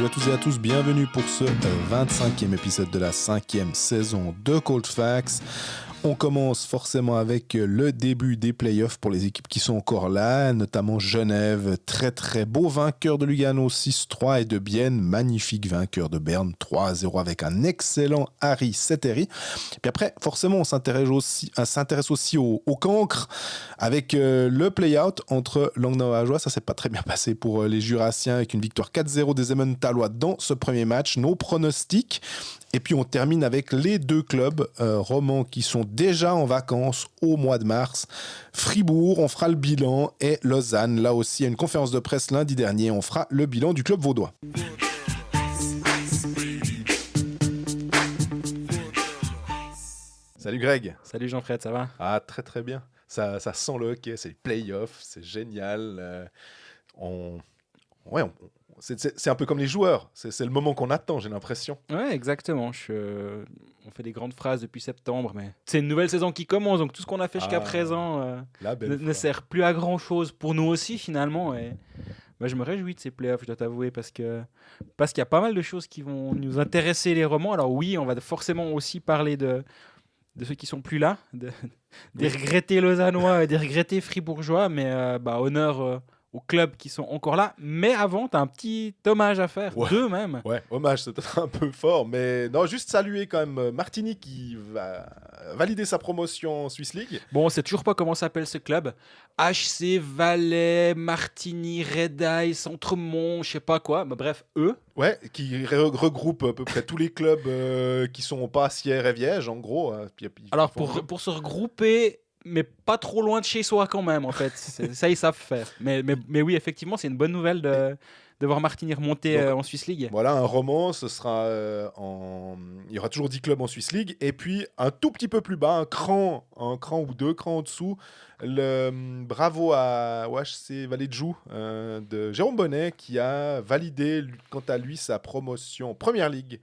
Salut à tous et à tous, bienvenue pour ce 25e épisode de la 5e saison de Cold Facts. On commence forcément avec le début des playoffs pour les équipes qui sont encore là, notamment Genève, très très beau vainqueur de Lugano 6-3 et de Bienne, magnifique vainqueur de Berne 3-0 avec un excellent Harry Setteri. Puis après, forcément, on s'intéresse aussi au cancre avec le play-out entre Langnau et Ajoie. Ça s'est pas très bien passé pour les Jurassiens avec une victoire 4-0 des Emmentalois dans ce premier match. Nos pronostics. Et puis on termine avec les deux clubs romans qui sont déjà en vacances au mois de mars. Fribourg, on fera le bilan, et Lausanne, là aussi, il y a une conférence de presse lundi dernier, on fera le bilan du club vaudois. Salut Greg. Salut Jean-Fred, ça va ? Ah, très très bien. Ça sent le hockey, c'est les playoffs, c'est génial. C'est un peu comme les joueurs, c'est le moment qu'on attend, j'ai l'impression. Ouais, exactement. On fait des grandes phrases depuis septembre, mais c'est une nouvelle saison qui commence, donc tout ce qu'on a fait jusqu'à présent ne sert plus à grand-chose pour nous aussi finalement. Et je me réjouis de ces playoffs, je dois t'avouer, parce qu'il y a pas mal de choses qui vont nous intéresser, les romans. Alors oui, on va forcément aussi parler de ceux qui sont plus là, des regrettés lausannois et des regrettés fribourgeois, mais honneur aux clubs qui sont encore là. Mais avant, tu as un petit hommage à faire, deux même. Ouais, hommage, c'est peut-être un peu fort, mais non, juste saluer quand même Martini qui va valider sa promotion en Swiss League. Bon, on sait toujours pas comment s'appelle ce club. HC, Valais, Martini, Red Eye, Centremont, je sais pas quoi. Mais bref, eux. Ouais, qui regroupe à peu près tous les clubs qui sont pas Sierre et Viège, en gros. Alors, pour se regrouper, mais pas trop loin de chez soi quand même, en fait. Ça, ils savent faire. Mais oui, effectivement, c'est une bonne nouvelle de voir Martini remonter en Swiss League. Voilà, un roman, ce sera il y aura toujours 10 clubs en Swiss League, et puis un tout petit peu plus bas, un cran ou deux crans en dessous, bravo au HC Vallée de Joux de Jérôme Bonnet, qui a validé, quant à lui, sa promotion en Première Ligue.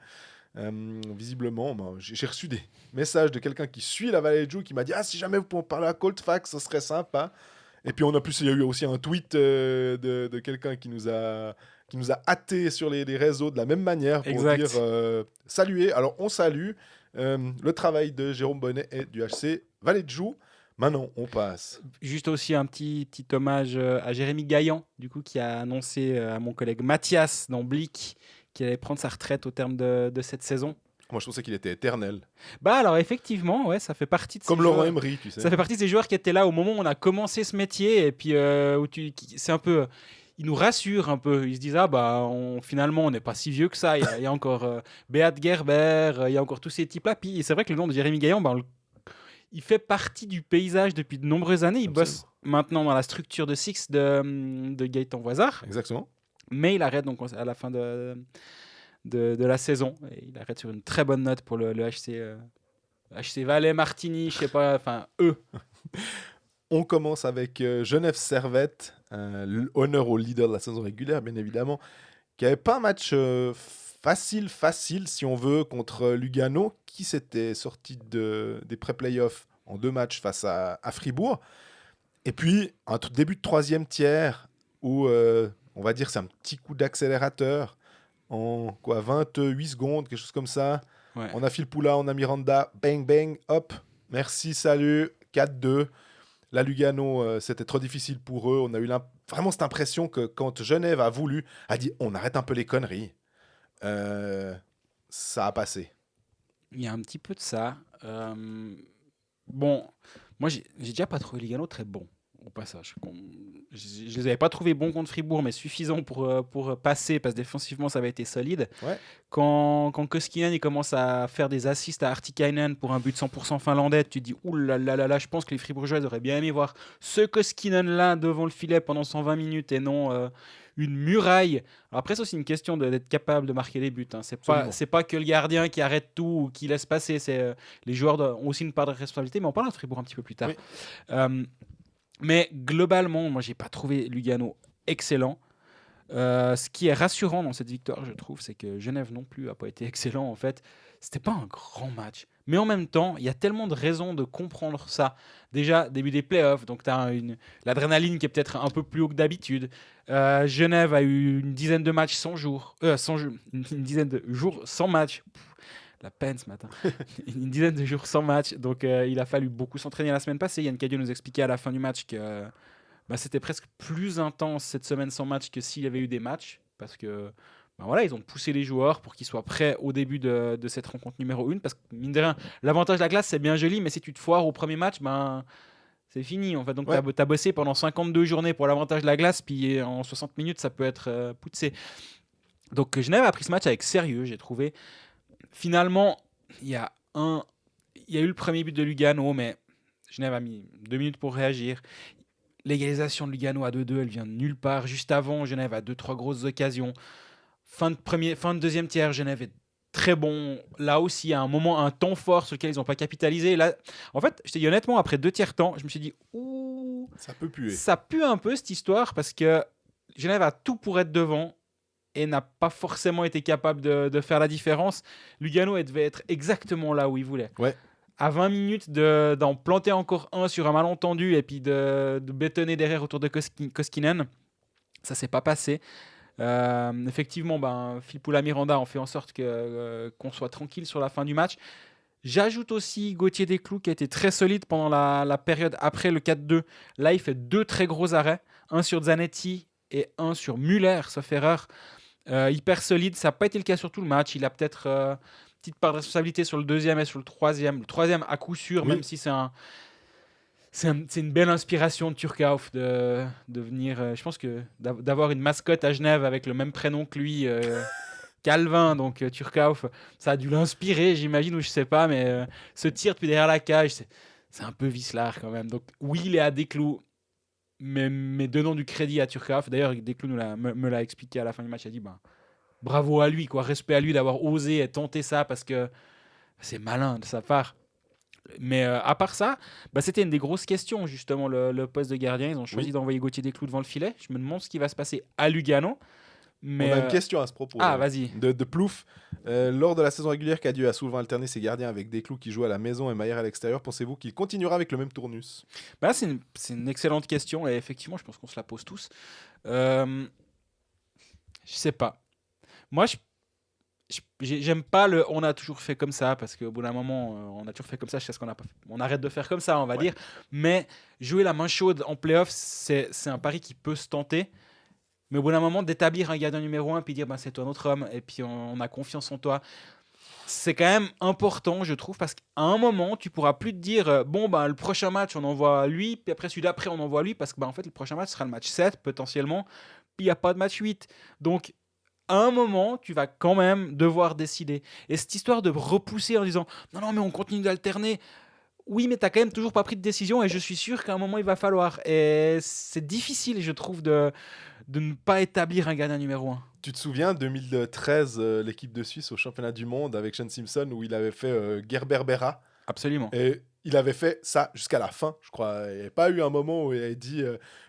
Visiblement, j'ai reçu des messages de quelqu'un qui suit la Vallée de Joux qui m'a dit « Ah, si jamais vous pouvez parler à Cold Facts, ce serait sympa ». Et puis il y a eu aussi un tweet de quelqu'un qui nous a hâté sur les réseaux de la même manière pour dire saluer. Alors on salue le travail de Jérôme Bonnet et du HC Vallée de Joux. Maintenant, on passe. Juste aussi un petit hommage à Jérémy Gaillan, du coup, qui a annoncé à mon collègue Mathias dans Blick qu'il allait prendre sa retraite au terme de cette saison. Moi, je pensais qu'il était éternel. Alors effectivement, ouais, ça fait partie de comme Laurent Emery, tu sais. Ça fait partie de ces joueurs qui étaient là au moment où on a commencé ce métier, et puis c'est un peu, ils nous rassurent un peu. Ils se disent finalement on n'est pas si vieux que ça. Il y a encore Beat Gerber, il y a encore tous ces types-là. Puis c'est vrai que le nom de Jérémy Gaillan, il fait partie du paysage depuis de nombreuses années. Il bosse maintenant dans la structure de Six de Gaëtan Voisard. Exactement. Mais il arrête donc à la fin de la saison. Et il arrête sur une très bonne note pour le HC Valais, Martini, je sais pas, enfin eux. On commence avec Genève Servette, honneur au leader de la saison régulière, bien évidemment, qui n'avait pas un match facile, si on veut, contre Lugano, qui s'était sorti des pré-playoffs en 2 matchs face à Fribourg. Et puis, un début de troisième tiers où, on va dire, c'est un petit coup d'accélérateur en 28 secondes, quelque chose comme ça. Ouais. On a Philpoula, on a Miranda, bang, bang, hop, merci, salut, 4-2. La Lugano, c'était trop difficile pour eux. On a eu vraiment cette impression que quand Genève a dit on arrête un peu les conneries, ça a passé. Il y a un petit peu de ça. Bon, moi j'ai déjà pas trouvé Lugano très bon au passage. Je les avais pas trouvés bons contre Fribourg, mais suffisants pour passer, parce que défensivement ça avait été solide. Ouais. Quand Koskinen il commence à faire des assists à Artikainen pour un but 100% finlandais, tu te dis oulala, je pense que les Fribourgeois auraient bien aimé voir ce Koskinen là devant le filet pendant 120 minutes et non une muraille. Alors après, c'est aussi une question d'être capable de marquer des buts. Hein. C'est pas que le gardien qui arrête tout ou qui laisse passer. Les joueurs ont aussi une part de responsabilité, mais on parlera de Fribourg un petit peu plus tard. Oui. Mais globalement, moi, j'ai pas trouvé Lugano excellent. Ce qui est rassurant dans cette victoire, je trouve, c'est que Genève non plus a pas été excellent. En fait, c'était pas un grand match, Mais en même temps, il y a tellement de raisons de comprendre ça. Déjà, début des playoffs, donc tu as l'adrénaline qui est peut-être un peu plus haut que d'habitude. Genève a eu une dizaine de matchs une dizaine de jours sans match. La peine ce matin. Une dizaine de jours sans match. Donc, il a fallu beaucoup s'entraîner la semaine passée. Yann Cadieux nous expliquait à la fin du match que c'était presque plus intense cette semaine sans match que s'il y avait eu des matchs. Parce que ils ont poussé les joueurs pour qu'ils soient prêts au début de cette rencontre numéro 1. Parce que, mine de rien, l'avantage de la glace, c'est bien joli, mais si tu te foires au premier match, c'est fini. En fait. Donc, tu as bossé pendant 52 journées pour l'avantage de la glace, puis en 60 minutes, ça peut être poussé. Donc, Genève a pris ce match avec sérieux, j'ai trouvé. Finalement, il y a eu le premier but de Lugano, mais Genève a mis 2 minutes pour réagir. L'égalisation de Lugano à 2-2, elle vient de nulle part. Juste avant, Genève a 2-3 grosses occasions. Fin de deuxième tiers, Genève est très bon. Là aussi, il y a un temps fort sur lequel ils n'ont pas capitalisé. Là, en fait, je te dis honnêtement, après 2 tiers temps, je me suis dit, ouh, ça peut puer. Ça pue un peu cette histoire parce que Genève a tout pour être devant et n'a pas forcément été capable de faire la différence. Lugano devait être exactement là où il voulait. Ouais. À 20 minutes d'en planter encore un sur un malentendu et puis de bétonner derrière autour de Koskinen, ça s'est pas passé. Effectivement, Philpoula Miranda ont fait en sorte qu'on soit tranquille sur la fin du match. J'ajoute aussi Gauthier Desclous qui a été très solide pendant la période après le 4-2. Là, il fait 2 très gros arrêts, un sur Zanetti et un sur Muller, sauf erreur. Hyper solide, ça n'a pas été le cas sur tout le match. Il a peut-être petite part de responsabilité sur le deuxième et sur le troisième. Le troisième à coup sûr, oui. Même si c'est une belle inspiration de Turcauf de venir. Je pense que d'avoir une mascotte à Genève avec le même prénom que lui, Calvin, donc Turcauf, ça a dû l'inspirer, j'imagine, ou je sais pas, mais ce tir depuis derrière la cage, c'est un peu vicelard quand même. Donc oui, il est à Desclous, mais donnons du crédit à Turcauf. D'ailleurs, Desclous me l'a expliqué à la fin du match. Il a dit bravo à lui, quoi, respect à lui d'avoir osé et tenté ça parce que c'est malin de sa part. Mais à part ça, c'était une des grosses questions, justement, le poste de gardien. Ils ont choisi d'envoyer Gauthier Desclous devant le filet. Je me demande ce qui va se passer à Lugano. Mais on a une question à ce propos. Vas-y. De Plouf. Lors de la saison régulière, Cadieux a souvent alterné ses gardiens avec Desclous qui joue à la maison et Maillère à l'extérieur. Pensez-vous qu'il continuera avec le même tournus ? C'est une excellente question et effectivement, je pense qu'on se la pose tous. Je sais pas. Moi, j'aime pas on a toujours fait comme ça parce qu'au bout d'un moment on a toujours fait comme ça, je sais ce qu'on a pas fait. On arrête de faire comme ça, on va dire, mais jouer la main chaude en play-off, c'est un pari qui peut se tenter, mais au bout d'un moment d'établir un gardien numéro 1 puis dire c'est toi notre homme et puis on a confiance en toi, c'est quand même important, je trouve, parce qu'à un moment tu pourras plus te dire le prochain match on envoie lui, puis après celui d'après on envoie lui, parce que en fait le prochain match sera le match 7 potentiellement, puis il n'y a pas de match 8, donc à un moment, tu vas quand même devoir décider. Et cette histoire de repousser en disant « Non, mais on continue d'alterner », oui, mais tu n'as quand même toujours pas pris de décision et je suis sûr qu'à un moment, il va falloir. Et c'est difficile, je trouve, de ne pas établir un gardien numéro 1. Tu te souviens, 2013, l'équipe de Suisse au championnat du monde avec Sean Simpson, où il avait fait Gerberbera. Absolument. Et il avait fait ça jusqu'à la fin, je crois. Il n'y avait pas eu un moment où il avait dit...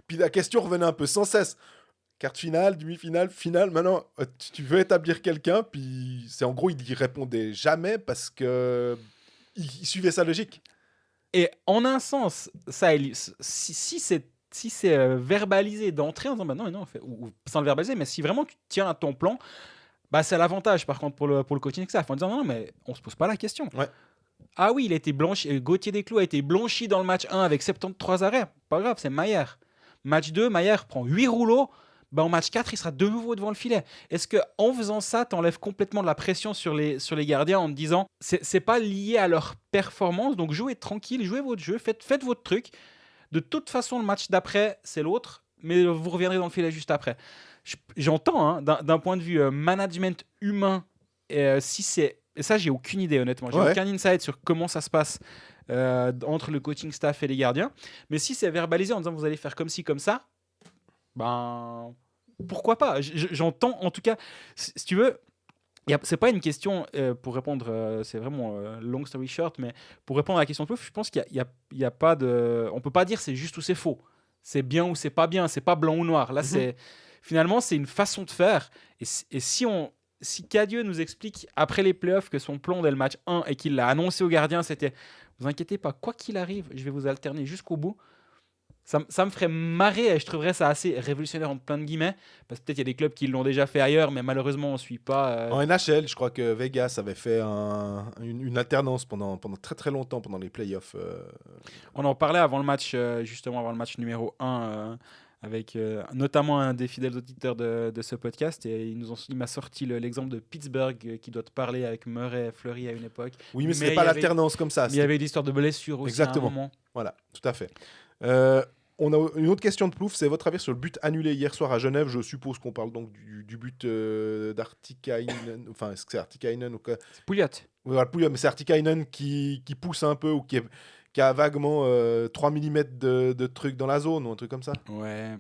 Puis la question revenait un peu sans cesse. Quart finale, demi-finale, finale, maintenant, tu veux établir quelqu'un, puis c'est en gros, il y répondait jamais parce que il suivait sa logique. Et en un sens, ça, si c'est verbalisé d'entrée en disant non, ou sans le verbaliser, mais si vraiment tu tiens à ton plan, c'est l'avantage par contre pour le coaching staff en disant non, mais on se pose pas la question. Ouais. Ah oui, il a été blanchi, Gauthier Desclous a été blanchi dans le match 1 avec 73 arrêts, pas grave, c'est Maillère. Match 2, Maillère prend 8 rouleaux. En match 4, il sera de nouveau devant le filet. Est-ce qu'en faisant ça, tu enlèves complètement de la pression sur les gardiens en te disant c'est pas lié à leur performance, donc jouez tranquille, jouez votre jeu, faites votre truc. De toute façon, le match d'après, c'est l'autre, mais vous reviendrez dans le filet juste après. J'entends, d'un point de vue management humain, si c'est... Et ça, j'ai aucune idée, honnêtement. J'ai aucun insight sur comment ça se passe entre le coaching staff et les gardiens. Mais si c'est verbalisé en disant vous allez faire comme ci, comme ça, pourquoi pas. J'entends, en tout cas, si tu veux, c'est pas une question pour répondre, c'est vraiment long story short, mais pour répondre à la question de Plouf, je pense qu'il y a pas de... On peut pas dire c'est juste ou c'est faux. C'est bien ou c'est pas bien, c'est pas blanc ou noir. Là, finalement, c'est une façon de faire. Et si on si Cadieux nous explique après les playoffs que son plan dès le match 1 et qu'il l'a annoncé aux gardiens, c'était « Vous inquiétez pas, quoi qu'il arrive, je vais vous alterner jusqu'au bout », ça me ferait marrer et je trouverais ça assez révolutionnaire entre plein de guillemets, parce que peut-être il y a des clubs qui l'ont déjà fait ailleurs, mais malheureusement on ne suit pas. En NHL, je crois que Vegas avait fait une alternance pendant très très longtemps pendant les playoffs. On en parlait avant le match, justement avant le match numéro 1, avec notamment un des fidèles auditeurs de ce podcast, et il m'a sorti l'exemple de Pittsburgh qui doit te parler avec Murray et Fleury à une époque. Oui, mais ce n'est pas l'alternance comme ça. Mais il y avait l'histoire de blessure aussi. Exactement. À un moment. Voilà, tout à fait. On a une autre question de Plouf, c'est votre avis sur le but annulé hier soir à Genève. Je suppose qu'on parle donc du but d'Artikainen. Enfin, est-ce que c'est Artikainen ou quoi ? C'est Pouliot. Oui, voilà, Pouliot, mais c'est Artikainen qui pousse un peu ou qui a vaguement 3 mm de trucs dans la zone ou un truc comme ça. Ouais.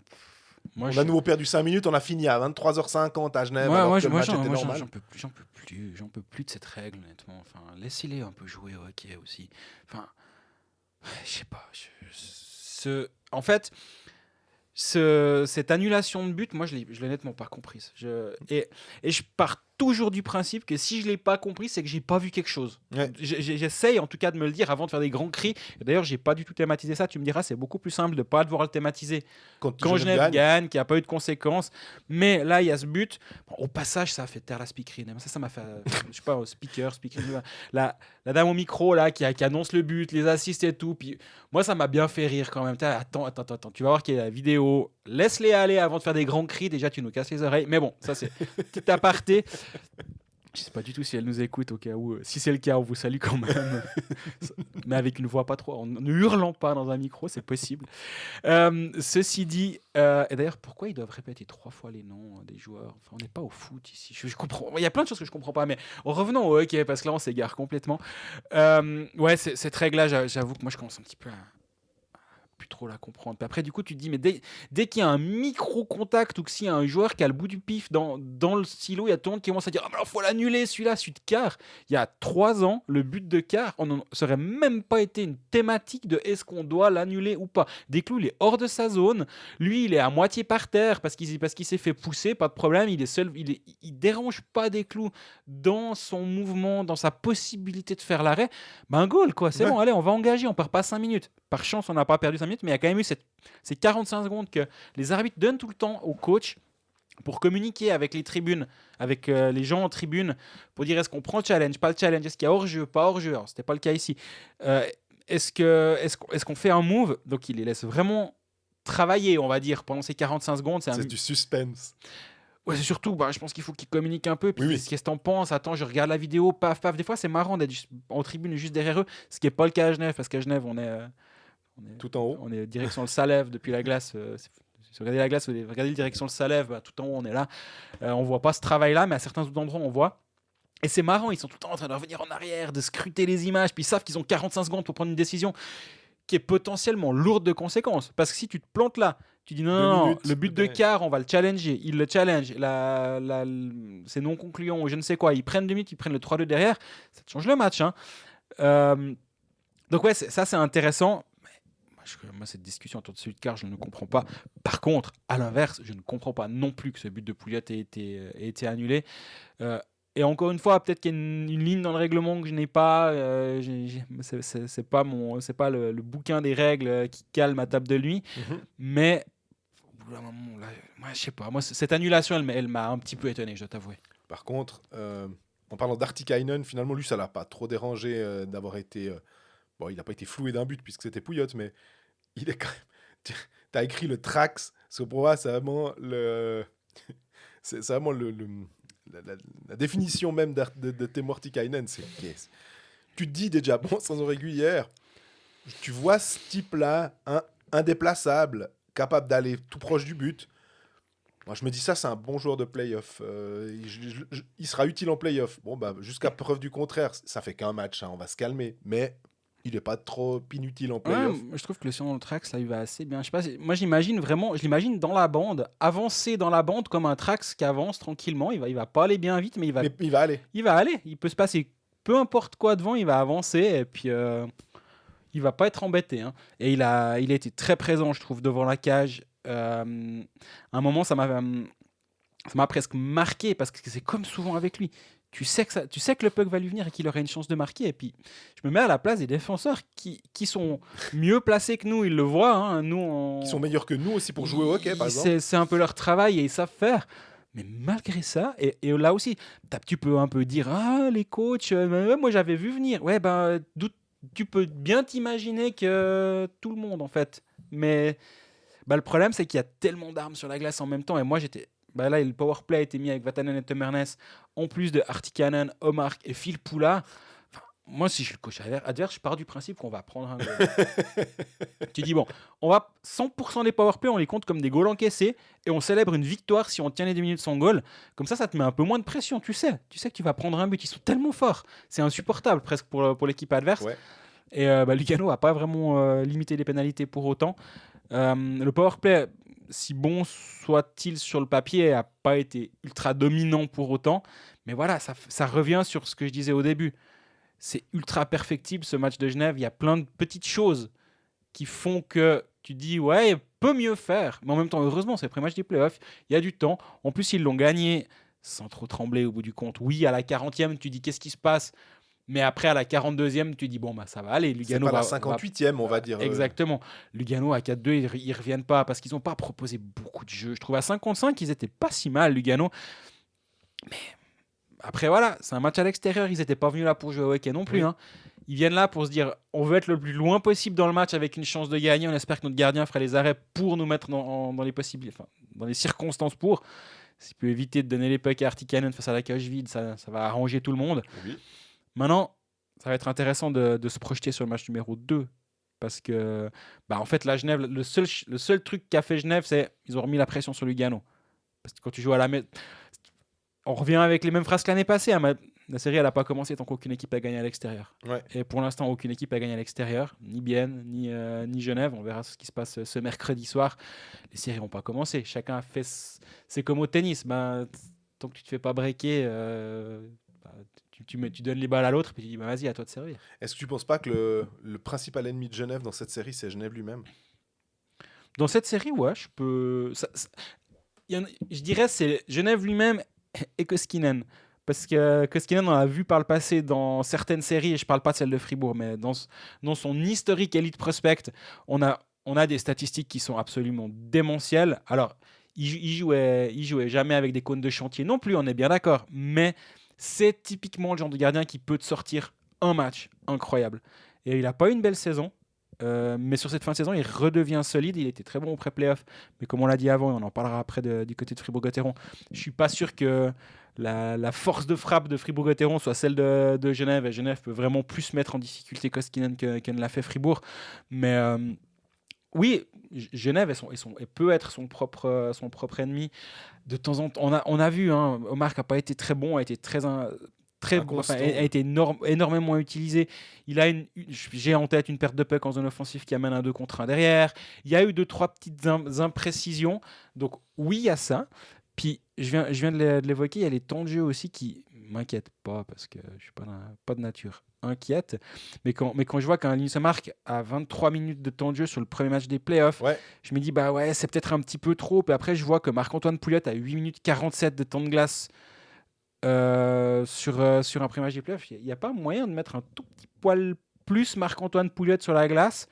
On a à nouveau perdu 5 minutes, on a fini à 23h50 à Genève. J'en peux plus de cette règle, honnêtement. Enfin, laissez-les un peu jouer au hockey aussi. Enfin, je sais pas. En fait, cette annulation de but, moi, je l'ai honnêtement pas comprise. Et je pars toujours du principe que si je l'ai pas compris, c'est que j'ai pas vu quelque chose. Ouais. J'essaye en tout cas de me le dire avant de faire des grands cris. Et d'ailleurs, j'ai pas du tout thématisé ça. Tu me diras, c'est beaucoup plus simple de pas devoir le thématiser quand Genève gagne, qu'il n'y a pas eu de conséquences. Mais là, il y a ce but. Bon, au passage, ça a fait taire la speakerine. Ça m'a fait, je sais pas, au speaker, la dame au micro là qui annonce le but, les assists et tout. Puis moi, ça m'a bien fait rire quand même. Attends, tu vas voir qu'il y a la vidéo. Laisse-les aller avant de faire des grands cris. Déjà, tu nous casses les oreilles. Mais bon, ça c'est petit aparté. Je sais pas du tout si elle nous écoute au cas où. Si c'est le cas, on vous salue quand même. Mais avec une voix pas trop. En ne hurlant pas dans un micro, c'est possible. Ceci dit, et d'ailleurs, pourquoi ils doivent répéter 3 fois les noms des joueurs ? Enfin, on n'est pas au foot ici. Je comprends. Il y a plein de choses que je comprends pas. Mais revenons au hockey, parce que là, on s'égare complètement. Ouais, cette règle-là, j'avoue que moi, je commence un petit peu à plus trop la comprendre. Puis après, du coup, tu te dis, mais dès qu'il y a un micro-contact ou que s'il y a un joueur qui a le bout du pif dans le silo, il y a tout le monde qui commence à dire « Ah, mais alors, faut l'annuler, celui-là, celui de Carr. » Il y a 3 ans, le but de Carr, on n'en serait même pas été une thématique de est-ce qu'on doit l'annuler ou pas. Desclous, il est hors de sa zone. Lui, il est à moitié par terre parce qu'il s'est fait pousser, pas de problème. Il est seul, il dérange pas Desclous dans son mouvement, dans sa possibilité de faire l'arrêt. Un goal, quoi. C'est bon, allez, on va engager, on part pas 5 minutes. Par chance, on n'a pas perdu 5 minutes, mais il y a quand même eu ces 45 secondes que les arbitres donnent tout le temps au coach pour communiquer avec les tribunes, avec les gens en tribune, pour dire est-ce qu'on prend le challenge, pas le challenge, est-ce qu'il y a hors-jeu, pas hors-jeu. Alors, c'était pas le cas ici. Est-ce qu'on fait un move ? Donc, il les laisse vraiment travailler, on va dire, pendant ces 45 secondes. C'est du suspense. Ouais, c'est surtout, je pense qu'il faut qu'il communique un peu. Puis qu'est-ce que t'en penses ? Attends, je regarde la vidéo, paf. Des fois, c'est marrant d'être en tribune juste derrière eux, ce qui n'est pas le cas à Genève, parce qu'à Genève, on est tout en haut. On est direction le Salève depuis la glace. Si vous regardez la glace, vous regardez direction le Salève, tout en haut, on est là. On voit pas ce travail-là, mais à certains endroits, on voit. Et c'est marrant, ils sont tout le temps en train de revenir en arrière, de scruter les images, puis ils savent qu'ils ont 45 secondes pour prendre une décision qui est potentiellement lourde de conséquences. Parce que si tu te plantes là, tu dis non, le but de Carr, on va le challenger. Ils le challenge. C'est non concluant ou je ne sais quoi. Ils prennent 2 minutes, ils prennent le 3-2 derrière. Ça te change le match. Hein. Donc ouais, ça c'est intéressant. Moi, cette discussion autour de celui de Carr, je ne comprends pas. Par contre, à l'inverse, je ne comprends pas non plus que ce but de Pouliot ait été annulé. Et encore une fois, peut-être qu'il y a une ligne dans le règlement que je n'ai pas. C'est pas le bouquin des règles qui cale ma table de nuit. Mais au bout d'un moment, là, moi, je sais pas. Moi, cette annulation, elle m'a un petit peu étonné, je dois t'avouer. Par contre, en parlant d'Artikainen, finalement, lui, ça l'a pas trop dérangé d'avoir été. Bon, il n'a pas été floué d'un but puisque c'était Pouliot, mais il est quand même. T'as écrit le Trax, parce que pour moi, c'est vraiment c'est vraiment la définition même de Teemu Artikainen. Tu te dis déjà, bon, saison régulière, tu vois ce type-là, indéplaçable, capable d'aller tout proche du but. Moi, je me dis ça, c'est un bon joueur de play-off. Il sera utile en play-off. Bon, jusqu'à preuve du contraire, ça fait qu'un match, hein, on va se calmer. Mais il n'est pas trop inutile en play-off. Ouais, je trouve que le sur le Trax, là, il va assez bien. Je sais pas, moi, je l'imagine dans la bande, avancer dans la bande comme un Trax qui avance tranquillement. Il va pas aller bien vite, mais il va aller. Il va aller. Il peut se passer peu importe quoi devant, il va avancer et puis il va pas être embêté. Hein. Et il a été très présent, je trouve, devant la cage. À un moment, ça m'a presque marqué parce que c'est comme souvent avec lui. Tu sais que le puck va lui venir et qu'il aurait une chance de marquer. Et puis, je me mets à la place des défenseurs qui sont mieux placés que nous. Ils le voient. Hein. Nous, qui sont meilleurs que nous aussi pour jouer au hockey, par exemple. C'est un peu leur travail et ils savent faire. Mais malgré ça, et là aussi, tu peux un peu dire « Ah, les coachs, moi j'avais vu venir. » Ouais, tu peux bien t'imaginer que tout le monde, en fait. Mais le problème, c'est qu'il y a tellement d'armes sur la glace en même temps. Et moi, là, le power play a été mis avec Vatanen et Temernes, en plus de Artikainen, Omark et Phil Poula. Enfin, moi, si je suis le coach adverse, je pars du principe qu'on va prendre un goal. Tu dis, bon, on va 100% des power play, on les compte comme des goals encaissés et on célèbre une victoire si on tient les 10 minutes sans goal. Comme ça te met un peu moins de pression, tu sais que tu vas prendre un but. Ils sont tellement forts. C'est insupportable presque pour l'équipe adverse. Ouais. Et Lugano n'a pas vraiment limité les pénalités pour autant. Le powerplay, si bon soit-il sur le papier, n'a pas été ultra dominant pour autant. Mais voilà, ça revient sur ce que je disais au début. C'est ultra perfectible ce match de Genève. Il y a plein de petites choses qui font que tu dis, ouais, il peut mieux faire. Mais en même temps, heureusement, c'est le pré-match des playoffs. Il y a du temps. En plus, ils l'ont gagné sans trop trembler au bout du compte. Oui, à la 40e, tu dis, qu'est-ce qui se passe ? Mais après, à la 42e, tu dis, bon, ça va aller. Lugano c'est pas la 58e, on va dire. Exactement. Lugano, à 4-2, ils reviennent pas parce qu'ils n'ont pas proposé beaucoup de jeux. Je trouve à 55, ils n'étaient pas si mal, Lugano. Mais après, voilà, c'est un match à l'extérieur. Ils n'étaient pas venus là pour jouer au hockey non plus. Oui. Hein. Ils viennent là pour se dire, on veut être le plus loin possible dans le match avec une chance de gagner. On espère que notre gardien fera les arrêts pour nous mettre dans les circonstances pour. S'il peut éviter de donner les pucks à Artikainen face à la cage vide, ça va arranger tout le monde. Oui. Maintenant, ça va être intéressant de se projeter sur le match numéro 2. Parce que, en fait, là, Genève, le seul truc qu'a fait Genève, c'est qu'ils ont remis la pression sur Lugano. Parce que quand tu joues à la on revient avec les mêmes phrases que l'année passée. Hein, la série, elle n'a pas commencé tant qu'aucune équipe a gagné à l'extérieur. Ouais. Et pour l'instant, aucune équipe a gagné à l'extérieur. Ni Bienne, ni Genève. On verra ce qui se passe ce mercredi soir. Les séries n'ont pas commencé. Chacun a fait... C'est comme au tennis. Tant que tu ne te fais pas breaker... Tu donnes les balles à l'autre et tu dis vas-y, à toi de servir. Est-ce que tu ne penses pas que le principal ennemi de Genève dans cette série, c'est Genève lui-même ? Dans cette série, ouais, je peux... je dirais c'est Genève lui-même et Koskinen. Parce que Koskinen, on l'a vu par le passé dans certaines séries, et je ne parle pas de celle de Fribourg, mais dans son historique Elite Prospect, on a des statistiques qui sont absolument démentielles. Alors, il jouait jamais avec des cônes de chantier non plus, on est bien d'accord, mais... C'est typiquement le genre de gardien qui peut te sortir un match incroyable. Et il n'a pas eu une belle saison, mais sur cette fin de saison, il redevient solide. Il était très bon au pré-playoff, mais comme on l'a dit avant, et on en parlera après du côté de Fribourg-Gotteron, je ne suis pas sûr que la force de frappe de Fribourg-Gotteron soit celle de Genève. Et Genève peut vraiment plus mettre en difficulté Koskinen que ne l'a fait Fribourg. Mais... oui, Genève peut être son propre ennemi. De temps en temps, on a vu, hein, Omar n'a pas été très bon, a été a été énormément utilisé. Il a j'ai en tête une perte de puck en zone offensive qui amène un 2 contre 1 derrière. Il y a eu 2-3 petites imprécisions. Donc oui, il y a ça. Puis je viens de l'évoquer, il y a les temps de jeu aussi qui m'inquiètent pas parce que je suis pas de nature inquiète. Mais quand je vois qu'un Linus Omark a 23 minutes de temps de jeu sur le premier match des playoffs, ouais. Je me dis c'est peut-être un petit peu trop. Puis après je vois que Marc-Antoine Pouliot a 8 minutes 47 de temps de glace sur un premier match des playoffs. Il n'y a pas moyen de mettre un tout petit poil plus Marc-Antoine Pouliot sur la glace.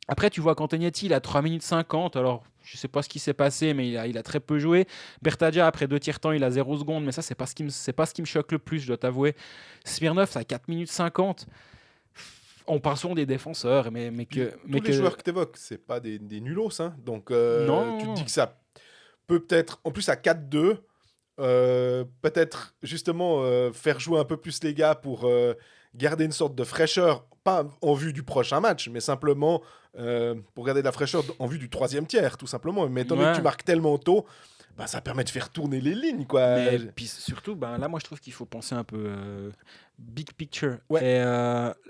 Après, tu vois qu'Antonietti, il a 3 minutes 50. Alors, je ne sais pas ce qui s'est passé, mais il a très peu joué. Bertaggia, après 2 tiers-temps, il a 0 secondes. Mais ça, c'est pas ce qui me choque le plus, je dois t'avouer. Smirnov, ça a 4 minutes 50. On parle souvent des défenseurs, mais les joueurs que tu évoques, ce pas des nulos. Hein. Donc, non. Tu te dis que ça peut peut-être... En plus, à 4-2, peut-être justement faire jouer un peu plus les gars pour garder une sorte de fraîcheur, pas en vue du prochain match, mais simplement pour garder de la fraîcheur en vue du 3e tiers, tout simplement. Mais étant donné que tu marques tellement tôt, ça permet de faire tourner les lignes, quoi. Mais puis surtout, là, moi, je trouve qu'il faut penser un peu big picture. Ouais. Et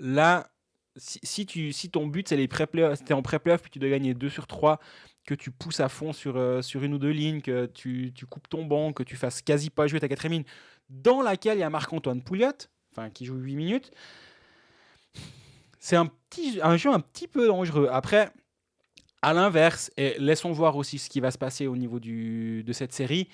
là, si ton but, c'est les pré-playoffs, si t'es en pré-playoff, puis tu dois gagner 2 sur 3, que tu pousses à fond sur une ou deux lignes, que tu coupes ton banc, que tu fasses quasi pas jouer ta 4e ligne, dans laquelle il y a Marc-Antoine Pouliot, qui joue 8 minutes, c'est un jeu un petit peu dangereux. Après, à l'inverse, et laissons voir aussi ce qui va se passer au niveau de cette série,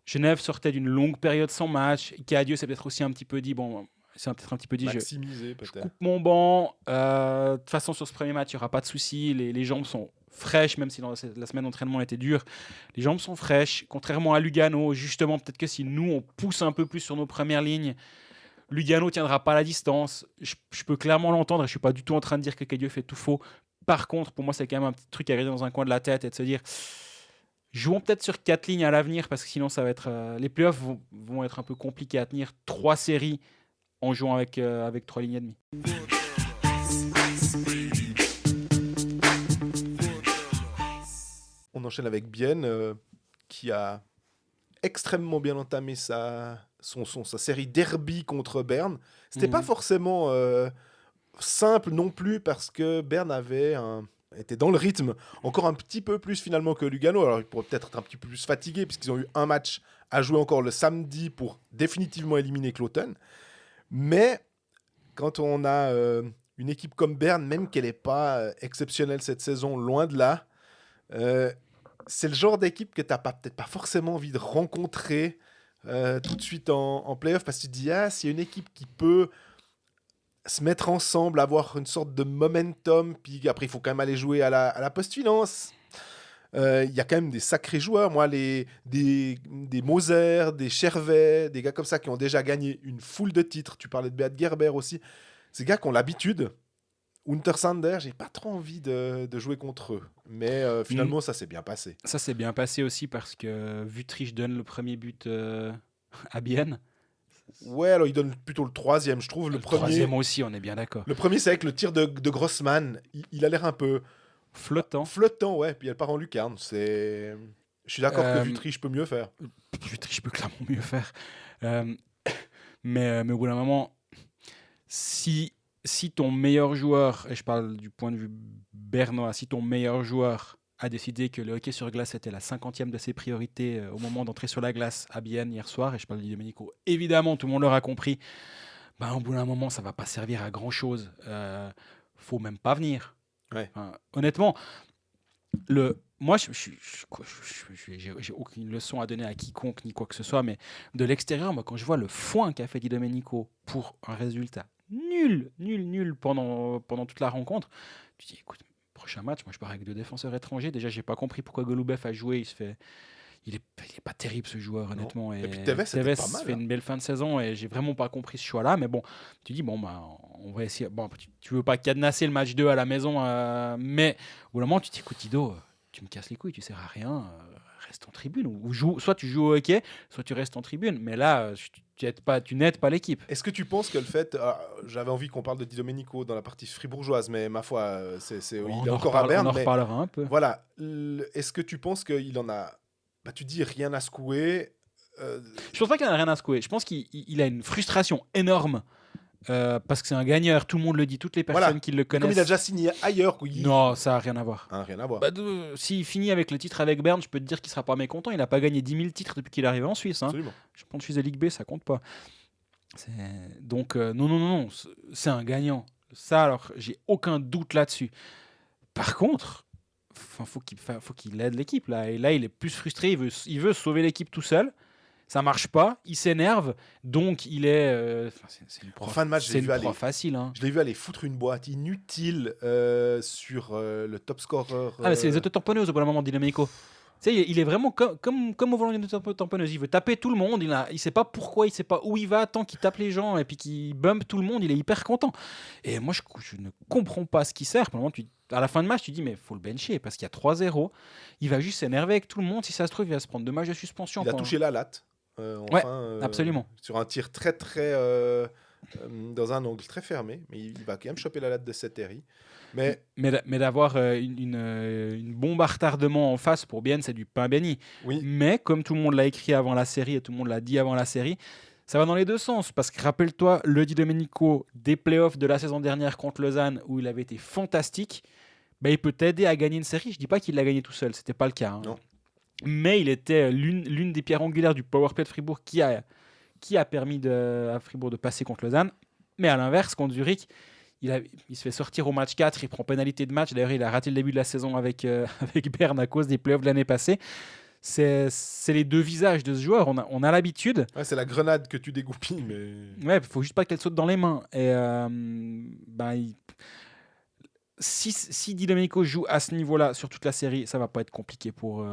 Genève sortait d'une longue période sans match. Cadieux s'est peut-être aussi un petit peu dit, maximiser, je coupe mon banc. De toute façon, sur ce premier match, il n'y aura pas de souci. Les jambes sont fraîches, même si la semaine d'entraînement était dure. Les jambes sont fraîches. Contrairement à Lugano, justement, peut-être que si nous, on pousse un peu plus sur nos premières lignes, Lugano ne tiendra pas la distance. Je peux clairement l'entendre et je ne suis pas du tout en train de dire que Cadieux fait tout faux. Par contre, pour moi, c'est quand même un petit truc à garder dans un coin de la tête et de se dire jouons peut-être sur 4 lignes à l'avenir parce que sinon, ça va être les playoffs vont être un peu compliqués à tenir. 3 séries en jouant avec 3 lignes et demie. On enchaîne avec Bienne qui a extrêmement bien entamé sa série derby contre Berne. C'était pas forcément simple non plus parce que Berne était dans le rythme encore un petit peu plus finalement que Lugano. Alors ils pourraient peut-être être un petit peu plus fatigués puisqu'ils ont eu un match à jouer encore le samedi pour définitivement éliminer Cloton. Mais quand on a une équipe comme Berne, même qu'elle n'est pas exceptionnelle cette saison, loin de là, c'est le genre d'équipe que tu n'as peut-être pas forcément envie de rencontrer tout de suite en play-off parce que tu te dis, s'il y a une équipe qui peut se mettre ensemble, avoir une sorte de momentum, puis après il faut quand même aller jouer à la post-finance. Il y a quand même des sacrés joueurs, moi, des Moser, des Chervet, des gars comme ça qui ont déjà gagné une foule de titres. Tu parlais de Beat Gerber aussi. Ces gars qui ont l'habitude. Untersander, j'ai pas trop envie de jouer contre eux. Mais finalement, ça s'est bien passé. Ça s'est bien passé aussi parce que Wüttrich donne le premier but à Bienne. Ouais, alors il donne plutôt le troisième, je trouve. Le troisième aussi, on est bien d'accord. Le premier, c'est avec le tir de Grossman. Il a l'air un peu... Flottant, ouais. Puis elle part en lucarne. Je suis d'accord que Wüttrich peut mieux faire. Wüttrich peut clairement mieux faire. Mais au bout d'un moment, si ton meilleur joueur, et je parle du point de vue bernois, si ton meilleur joueur a décidé que le hockey sur glace était la 50e de ses priorités au moment d'entrer sur la glace à Bienne hier soir, et je parle de Di Domenico, évidemment, tout le monde l'aura compris, au bout d'un moment, ça ne va pas servir à grand-chose. Faut même pas venir. Ouais. Honnêtement, moi, j'ai aucune leçon à donner à quiconque ni quoi que ce soit, mais de l'extérieur, moi, quand je vois le foin qu'a fait Di Domenico pour un résultat nul pendant toute la rencontre, tu dis, écoute, prochain match, moi je pars avec 2 défenseurs étrangers. Déjà, j'ai pas compris pourquoi Golubev a joué. Il est pas terrible ce joueur, honnêtement. Et puis Tevez fait une belle fin de saison et j'ai vraiment pas compris ce choix-là. Mais bon, tu dis, on va essayer. Bon, tu veux pas cadenasser le match 2 à la maison, mais au moment, tu te dis, écoute, Ido, tu me casses les couilles, tu sers à rien. Reste en tribune. Soit tu joues au hockey, soit tu restes en tribune. Mais là, tu n'aides pas l'équipe. Est-ce que tu penses que le fait... j'avais envie qu'on parle de Di Domenico dans la partie fribourgeoise, mais ma foi, il est encore à Berne. On en reparlera un peu. Voilà. Est-ce que tu penses qu'il en a... tu dis rien à secouer. Je pense pas qu'il en a rien à secouer. Je pense qu'il a une frustration énorme parce que c'est un gagneur. Tout le monde le dit, toutes les personnes qui le connaissent. Comme il a déjà signé ailleurs. Non, ça n'a rien à voir. Rien à voir. S'il finit avec le titre avec Berne, je peux te dire qu'il sera pas mécontent. Il n'a pas gagné 10 000 titres depuis qu'il est arrivé en Suisse. Absolument. Je pense que je suis à Ligue B, ça compte pas. Donc, non. C'est un gagnant. Ça, alors, j'ai aucun doute là-dessus. Par contre... faut qu'il aide l'équipe là. Et là, il est plus frustré. Il veut sauver l'équipe tout seul. Ça marche pas. Il s'énerve. Donc, il est. C'est une proie. En fin de match, c'est une proie facile. Je l'ai vu aller foutre une boîte inutile sur le top scorer. Mais c'est les autotamponneuses au bout d'un moment, Di Domenico. Tu sais, il est vraiment comme au volant d'une auto-tamponneuse. Il veut taper tout le monde. Il sait pas pourquoi, il sait pas où il va. Tant qu'il tape les gens et puis qu'il bump tout le monde, il est hyper content. Et moi, je ne comprends pas ce qui sert. Pour le moment, à la fin de match, tu dis, mais il faut le bencher parce qu'il y a 3-0. Il va juste s'énerver avec tout le monde. Si ça se trouve, il va se prendre 2 matchs de suspension. Il a touché la latte. Absolument. Sur un tir très, très... dans un angle très fermé. Mais il va quand même choper la latte de Setteri. Mais d'avoir une bombe à retardement en face pour Bienne, c'est du pain béni. Oui. Mais comme tout le monde l'a écrit avant la série et tout le monde l'a dit avant la série, ça va dans les deux sens. Parce que rappelle-toi, le Di Domenico des playoffs de la saison dernière contre Lausanne, où il avait été fantastique, il peut t'aider à gagner une série. Je dis pas qu'il l'a gagné tout seul, c'était pas le cas. Non. Mais il était l'une des pierres angulaires du powerplay de Fribourg qui a permis à Fribourg de passer contre Lausanne. Mais à l'inverse, contre Zurich, il se fait sortir au match 4, il prend pénalité de match. D'ailleurs, il a raté le début de la saison avec Berne à cause des playoffs de l'année passée. c'est les deux visages de ce joueur. On a l'habitude. Ouais, c'est la grenade que tu dégoupilles, mais... Ouais, faut juste pas qu'elle saute dans les mains. Et si Di Domenico joue à ce niveau-là sur toute la série, ça va pas être compliqué pour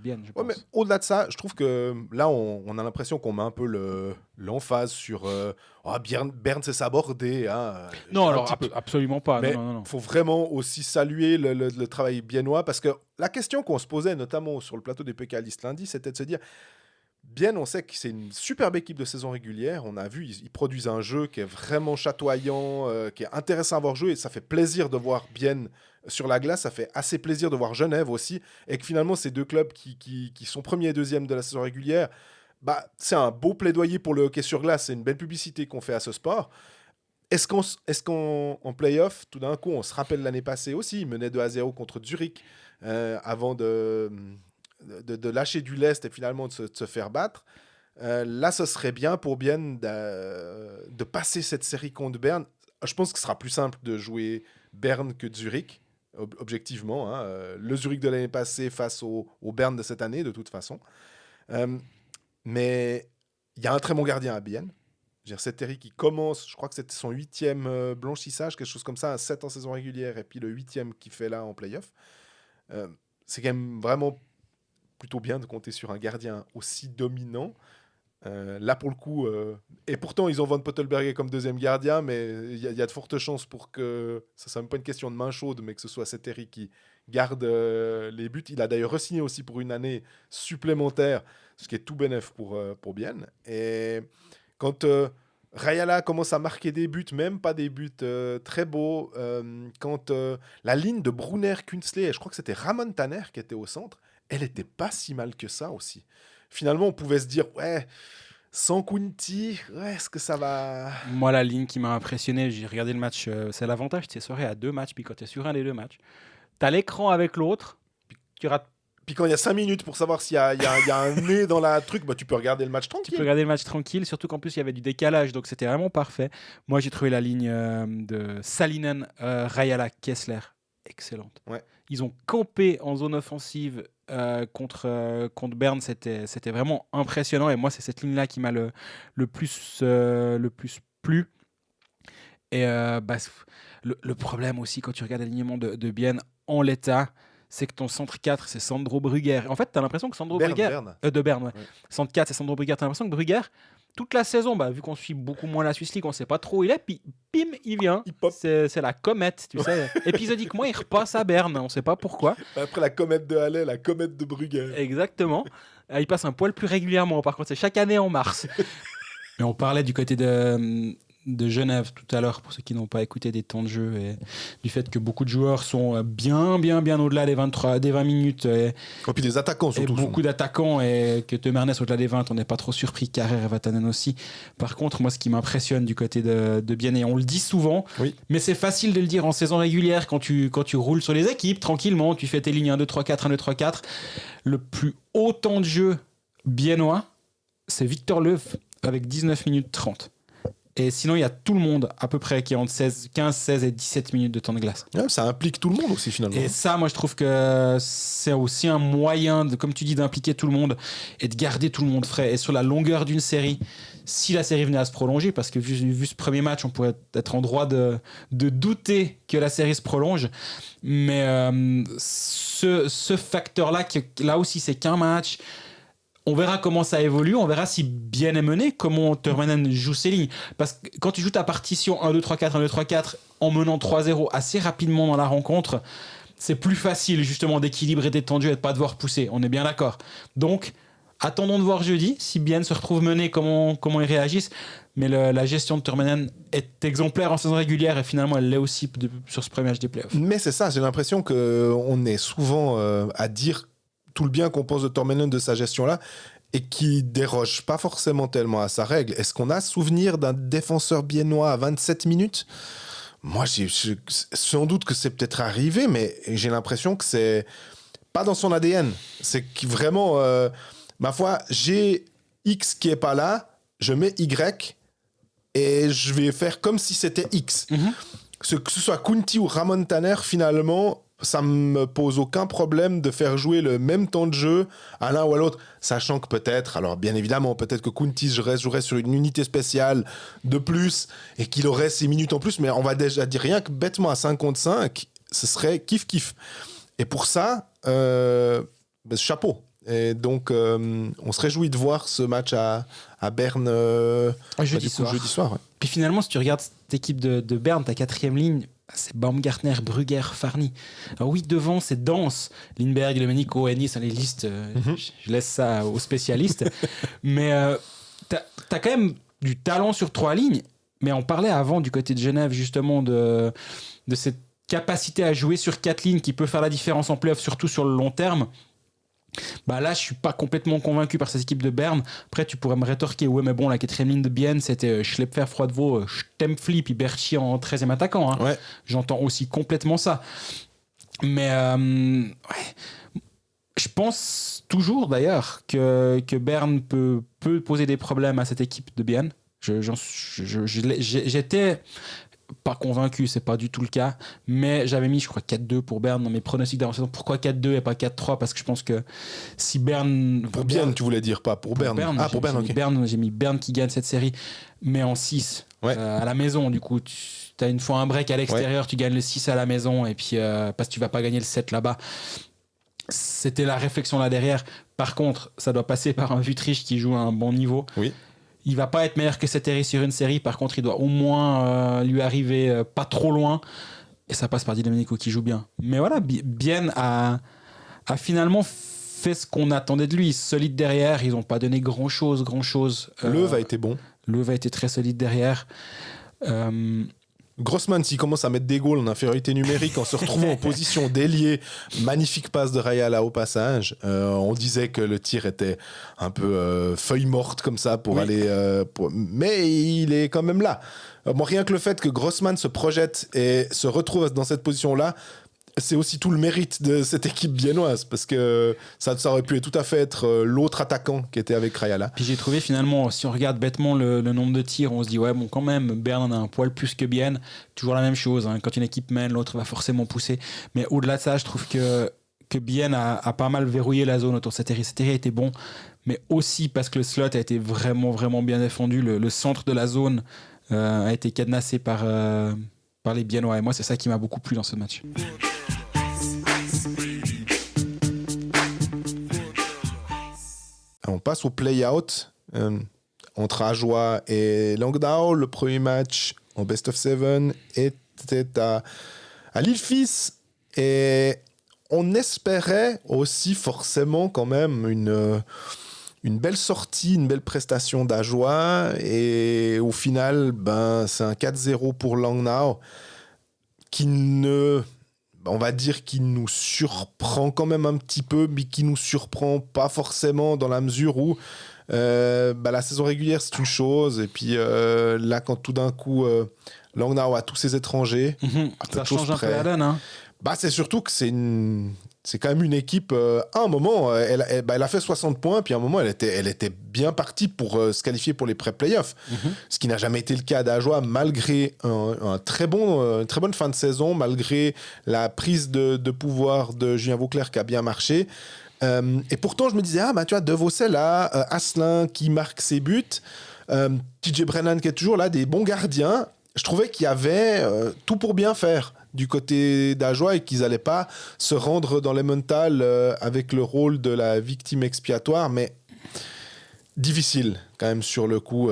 Bien, je pense. Mais au-delà de ça, je trouve que là, on a l'impression qu'on met un peu l'emphase sur Bern s'est sabordé. Hein, non, alors absolument pas. Mais non. Faut vraiment aussi saluer le travail biennois, parce que la question qu'on se posait, notamment sur le plateau des Pécalistes lundi, c'était de se dire, Bien, on sait que c'est une superbe équipe de saison régulière. On a vu, ils produisent un jeu qui est vraiment chatoyant, qui est intéressant à voir jouer. Et ça fait plaisir de voir Bien sur la glace. Ça fait assez plaisir de voir Genève aussi. Et que finalement, ces deux clubs qui sont premiers et deuxièmes de la saison régulière, c'est un beau plaidoyer pour le hockey sur glace. C'est une belle publicité qu'on fait à ce sport. Est-ce qu'en play-off, tout d'un coup, on se rappelle l'année passée aussi, ils menaient 2-0 contre Zurich avant de lâcher du lest et finalement de se faire battre. Là, ce serait bien pour Bien de passer cette série contre Berne. Je pense que ce sera plus simple de jouer Berne que Zurich, objectivement. Hein. Le Zurich de l'année passée face au Berne de cette année, de toute façon. Mais il y a un très bon gardien à Bienne. Cette série qui commence, je crois que c'était son 8e blanchissage, quelque chose comme ça, un 7 en saison régulière, et puis le 8e qu'il fait là en play-off. C'est quand même vraiment plutôt bien de compter sur un gardien aussi dominant. Là, pour le coup, et pourtant, ils ont Van Pottelberger comme deuxième gardien, mais il y a de fortes chances pour que ça ne soit même pas une question de main chaude, mais que ce soit Setteri qui garde les buts. Il a d'ailleurs re-signé aussi pour une année supplémentaire, ce qui est tout bénef pour Bien. Et quand Rayala commence à marquer des buts, même pas des buts très beaux, quand la ligne de Brunner-Künzle, et je crois que c'était Ramon Tanner qui était au centre, elle n'était pas si mal que ça aussi. Finalement, on pouvait se dire, ouais, sans Quinty, est-ce que ça va... Moi, la ligne qui m'a impressionné, j'ai regardé le match, c'est l'avantage de ces soirées à 2 matchs, puis quand tu es sur un des 2 matchs, tu as l'écran avec l'autre, puis quand il y a 5 minutes pour savoir s'il y a un nez dans la truc, tu peux regarder le match tranquille. Tu peux regarder le match tranquille, surtout qu'en plus il y avait du décalage, donc c'était vraiment parfait. Moi j'ai trouvé la ligne de Salinen, Rayala, Kessler excellente. Ouais. Ils ont campé en zone offensive contre Berne, c'était vraiment impressionnant, et moi c'est cette ligne-là qui m'a le plus plu. Et le problème aussi quand tu regardes l'alignement de Bienne en l'état, c'est que ton centre 4, c'est Sandro Brugger. En fait, tu as l'impression que Sandro Brugger... de Berne, ouais. Centre 4, c'est Sandro Brugger. Tu as l'impression que Brugger, toute la saison, vu qu'on suit beaucoup moins la Swiss League, on ne sait pas trop où il est, puis pim, il vient. C'est la comète, tu sais. Épisodiquement, il repasse à Berne, on ne sait pas pourquoi. Après la comète de Halle, la comète de Brugger. Exactement. Il passe un poil plus régulièrement, par contre, c'est chaque année en mars. Mais on parlait du côté de Genève tout à l'heure, pour ceux qui n'ont pas écouté des temps de jeu, et du fait que beaucoup de joueurs sont bien au-delà des 20 minutes. Et puis des attaquants surtout. Et beaucoup d'attaquants, et que Temernes au-delà des 20, on n'est pas trop surpris, Carrère et Vatanen aussi. Par contre, moi, ce qui m'impressionne du côté de Bien, et on le dit souvent, mais c'est facile de le dire en saison régulière, quand tu roules sur les équipes, tranquillement, tu fais tes lignes 1-2-3-4, 1-2-3-4. Le plus haut temps de jeu biennois, c'est Victor Leuf, avec 19 minutes 30. Et sinon, il y a tout le monde, à peu près, qui est entre 15, 16 et 17 minutes de temps de glace. Ouais, ça implique tout le monde aussi, finalement. Et ça, moi, je trouve que c'est aussi un moyen, comme tu dis, d'impliquer tout le monde et de garder tout le monde frais. Et sur la longueur d'une série, si la série venait à se prolonger, parce que vu ce premier match, on pourrait être en droit de douter que la série se prolonge. Mais ce facteur-là, là aussi, c'est qu'un match. On verra comment ça évolue, on verra si Bien est mené, comment Turmanen joue ses lignes. Parce que quand tu joues ta partition 1-2-3-4, 1-2-3-4 en menant 3-0 assez rapidement dans la rencontre, c'est plus facile justement d'équilibrer tes temps de jeu et de ne pas devoir pousser. On est bien d'accord. Donc, attendons de voir jeudi si Bien se retrouve mené, comment ils réagissent. Mais la gestion de Turmanen est exemplaire en saison régulière, et finalement elle l'est aussi sur ce premier match des playoffs. Mais c'est ça, j'ai l'impression qu'on est souvent à dire tout le bien qu'on pense de Turmanen, de sa gestion-là, et qui déroge pas forcément tellement à sa règle. Est-ce qu'on a souvenir d'un défenseur biennois à 27 minutes ? Moi, sans doute que c'est peut-être arrivé, mais j'ai l'impression que c'est pas dans son ADN. C'est que vraiment, ma foi, j'ai X qui est pas là, je mets Y, et je vais faire comme si c'était X. Mm-hmm. Que ce soit Kunti ou Ramon Tanner, finalement, ça me pose aucun problème de faire jouer le même temps de jeu à l'un ou à l'autre, sachant que peut-être, alors bien évidemment, peut-être que Kountis jouerait sur une unité spéciale de plus et qu'il aurait 6 minutes en plus, mais on va déjà dire rien que bêtement à 5 contre 5, ce serait kiff-kiff. Et pour ça, chapeau. Et donc, on se réjouit de voir ce match à Berne jeudi soir. Ouais. Puis finalement, si tu regardes cette équipe de Berne, ta 4e ligne, c'est Baumgartner, Brugger, Farny. Alors oui, devant, c'est dense. Lindbergh, Domenico, Ennis, les listes, je laisse ça aux spécialistes. Mais t'as quand même du talent sur 3 lignes. Mais on parlait avant du côté de Genève, justement, de cette capacité à jouer sur 4 lignes qui peut faire la différence en play-off, surtout sur le long terme. Bah là, je suis pas complètement convaincu par cette équipe de Berne. Après, tu pourrais me rétorquer, ouais, mais bon, la 4e ligne de Bienne, c'était Schlepfer, Froidevaux, Stempfli, puis Berchi en 13e attaquant. Hein. Ouais. J'entends aussi complètement ça. Mais je pense toujours d'ailleurs que Berne peut poser des problèmes à cette équipe de Bienne. J'étais pas convaincu, c'est pas du tout le cas, mais j'avais mis, je crois, 4-2 pour Berne dans mes pronostics d'avant-saison. Pourquoi 4-2 et pas 4-3? Parce que je pense que si Berne... Pour Bienne, tu voulais dire, pas pour Berne. Pour Berne, ok. J'ai mis Berne qui gagne cette série, mais en 6, à la maison, du coup. Tu as une fois un break à l'extérieur, tu gagnes le 6 à la maison, et puis parce que tu vas pas gagner le 7 là-bas. C'était la réflexion là derrière. Par contre, ça doit passer par un Wüttrich qui joue à un bon niveau. Oui. Il va pas être meilleur que Seteri sur une série. Par contre, il doit au moins lui arriver pas trop loin. Et ça passe par Di Domenico qui joue bien. Mais voilà, Bienne a finalement fait ce qu'on attendait de lui. Solide derrière. Ils n'ont pas donné grand-chose. Löw a été bon. Löw a été très solide derrière. Grossman, s'il commence à mettre des goals en infériorité numérique en se retrouvant en position d'ailier, magnifique passe de Rayala au passage. On disait que le tir était un peu feuille morte comme ça pour aller... Mais il est quand même là. Rien que le fait que Grossman se projette et se retrouve dans cette position-là, c'est aussi tout le mérite de cette équipe biennoise, parce que ça aurait pu tout à fait être l'autre attaquant qui était avec Rayala. Puis j'ai trouvé finalement, si on regarde bêtement le nombre de tirs, on se dit ouais bon quand même, Berne a un poil plus que Bienne, toujours la même chose, hein. Quand une équipe mène, l'autre va forcément pousser, mais au-delà de ça, je trouve que Bienne a pas mal verrouillé la zone autour de Seteri. Seteri a été bon, mais aussi parce que le slot a été vraiment vraiment bien défendu, le centre de la zone a été cadenassé par les Biennois, et moi c'est ça qui m'a beaucoup plu dans ce match. On passe au play-out entre Ajoie et Languedoc. Le premier match en best of 7 était à Lille-Fils. Et on espérait aussi forcément quand même une belle sortie, une belle prestation d'Ajoie. Et au final, c'est un 4-0 pour Languedoc qui on va dire qu'il nous surprend quand même un petit peu, mais qui nous surprend pas forcément dans la mesure où la saison régulière c'est une chose, et puis là quand tout d'un coup Langnau a tous ses étrangers, ça change un peu la donne, hein. C'est surtout que c'est quand même une équipe, à un moment, elle a fait 60 points, puis à un moment, elle était bien partie pour se qualifier pour les pré-playoffs. Ce qui n'a jamais été le cas d'Ajoie, malgré une très bonne fin de saison, malgré la prise de pouvoir de Julien Vauclair qui a bien marché. Et pourtant, je me disais, tu vois, De Vaucel là, Asselin qui marque ses buts, TJ Brennan qui est toujours là, des bons gardiens. Je trouvais qu'il y avait tout pour bien faire du côté d'Ajoie et qu'ils n'allaient pas se rendre dans les mentales avec le rôle de la victime expiatoire, mais difficile quand même sur le coup.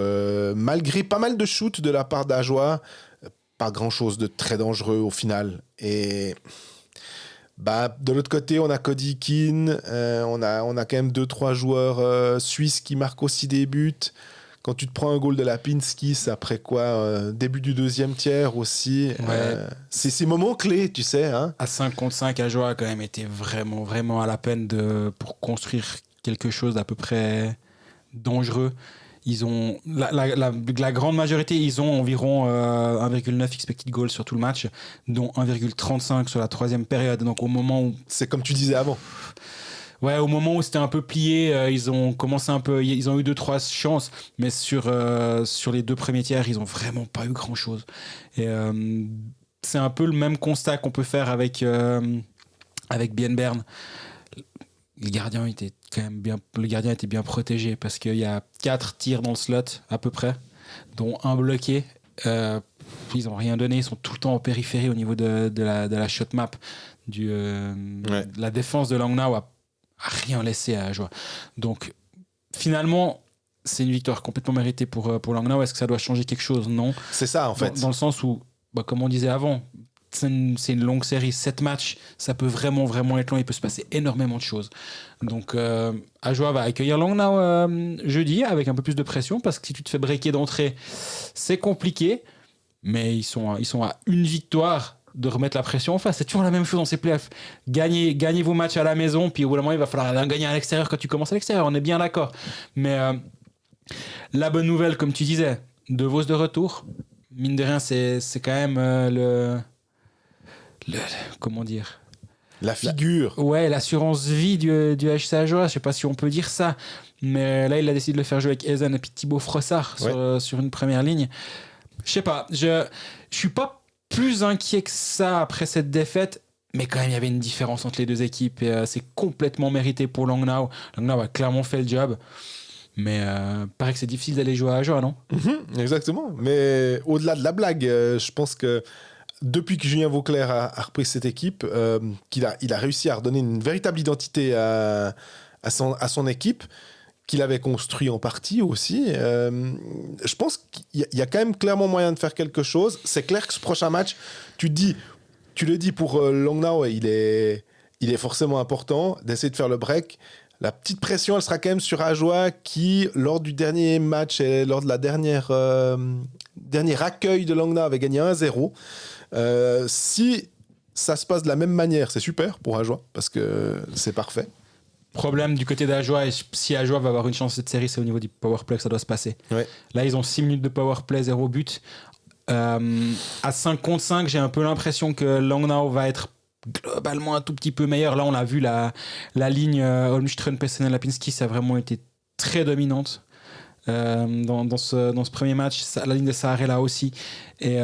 Malgré pas mal de shoots de la part d'Ajoie, pas grand-chose de très dangereux au final. Et de l'autre côté, on a Cody Keane, on a quand même 2-3 joueurs suisses qui marquent aussi des buts. Quand tu te prends un goal de Lapinski, c'est après quoi début du deuxième tiers aussi. Ouais. C'est ces moments clés, tu sais. Hein. À 5 contre 5, Ajoie a quand même été vraiment, vraiment à la peine pour construire quelque chose d'à peu près dangereux. Ils ont la grande majorité, ils ont environ 1,9 expected goals sur tout le match, dont 1,35 sur la troisième période. Donc au moment où... C'est comme tu disais avant. Ouais, au moment où c'était un peu plié, ils ont commencé un peu, ils ont eu 2-3 chances, mais sur les 2 premiers tiers, ils ont vraiment pas eu grand chose. Et c'est un peu le même constat qu'on peut faire avec avec Bien Bern. Le gardien était bien protégé parce qu'il y a 4 tirs dans le slot à peu près, dont un bloqué. Ils n'ont rien donné, ils sont tout le temps en périphérie au niveau de la shot map. La défense de Langnau a rien laissé à Ajoie. Donc finalement, c'est une victoire complètement méritée pour Langnau. Est-ce que ça doit changer quelque chose? Non. C'est ça en fait. Dans le sens où, comme on disait avant, c'est une longue série, 7 matchs, ça peut vraiment être long, il peut se passer énormément de choses. Donc Ajoie va accueillir Langnau jeudi avec un peu plus de pression, parce que si tu te fais breaker d'entrée, c'est compliqué, mais ils sont à une victoire de remettre la pression en face. C'est toujours la même chose dans ces playoffs. Gagnez vos matchs à la maison, puis au bout d'un moment, il va falloir gagner à l'extérieur quand tu commences à l'extérieur, on est bien d'accord. Mais la bonne nouvelle, comme tu disais, De Vos de retour, mine de rien, c'est quand même comment dire, la figure. L'assurance vie du HC Ajoie, je sais pas si on peut dire ça, mais là il a décidé de le faire jouer avec Ezen et puis Thibaut Frossard sur une première ligne. Je sais pas, je suis pas plus inquiet que ça après cette défaite, mais quand même il y avait une différence entre les deux équipes et c'est complètement mérité pour Langnau. Langnau a clairement fait le job. Mais paraît que c'est difficile d'aller jouer à Ajoie, non? Exactement, mais au-delà de la blague, je pense que depuis que Julien Vauclair a repris cette équipe, il a réussi à redonner une véritable identité à son équipe, qu'il avait construit en partie aussi. Je pense qu'il y a quand même clairement moyen de faire quelque chose. C'est clair que ce prochain match, tu le dis pour Langnau, il est forcément important d'essayer de faire le break. La petite pression, elle sera quand même sur Ajoie qui, lors du dernier match et lors de la dernier accueil de Langnau, avait gagné 1-0. Si ça se passe de la même manière, c'est super pour Ajoie parce que c'est parfait. Problème du côté d'Ajoie, et si Ajoie va avoir une chance cette série, c'est au niveau du powerplay que ça doit se passer. Ouais. Là, ils ont 6 minutes de powerplay, 0 but. À 5 contre 5, j'ai un peu l'impression que Langnau va être globalement un tout petit peu meilleur. Là, on a vu la ligne Holmström, Pessonen, Lapinski, ça a vraiment été très dominante dans ce premier match. La ligne de Saarela aussi. Et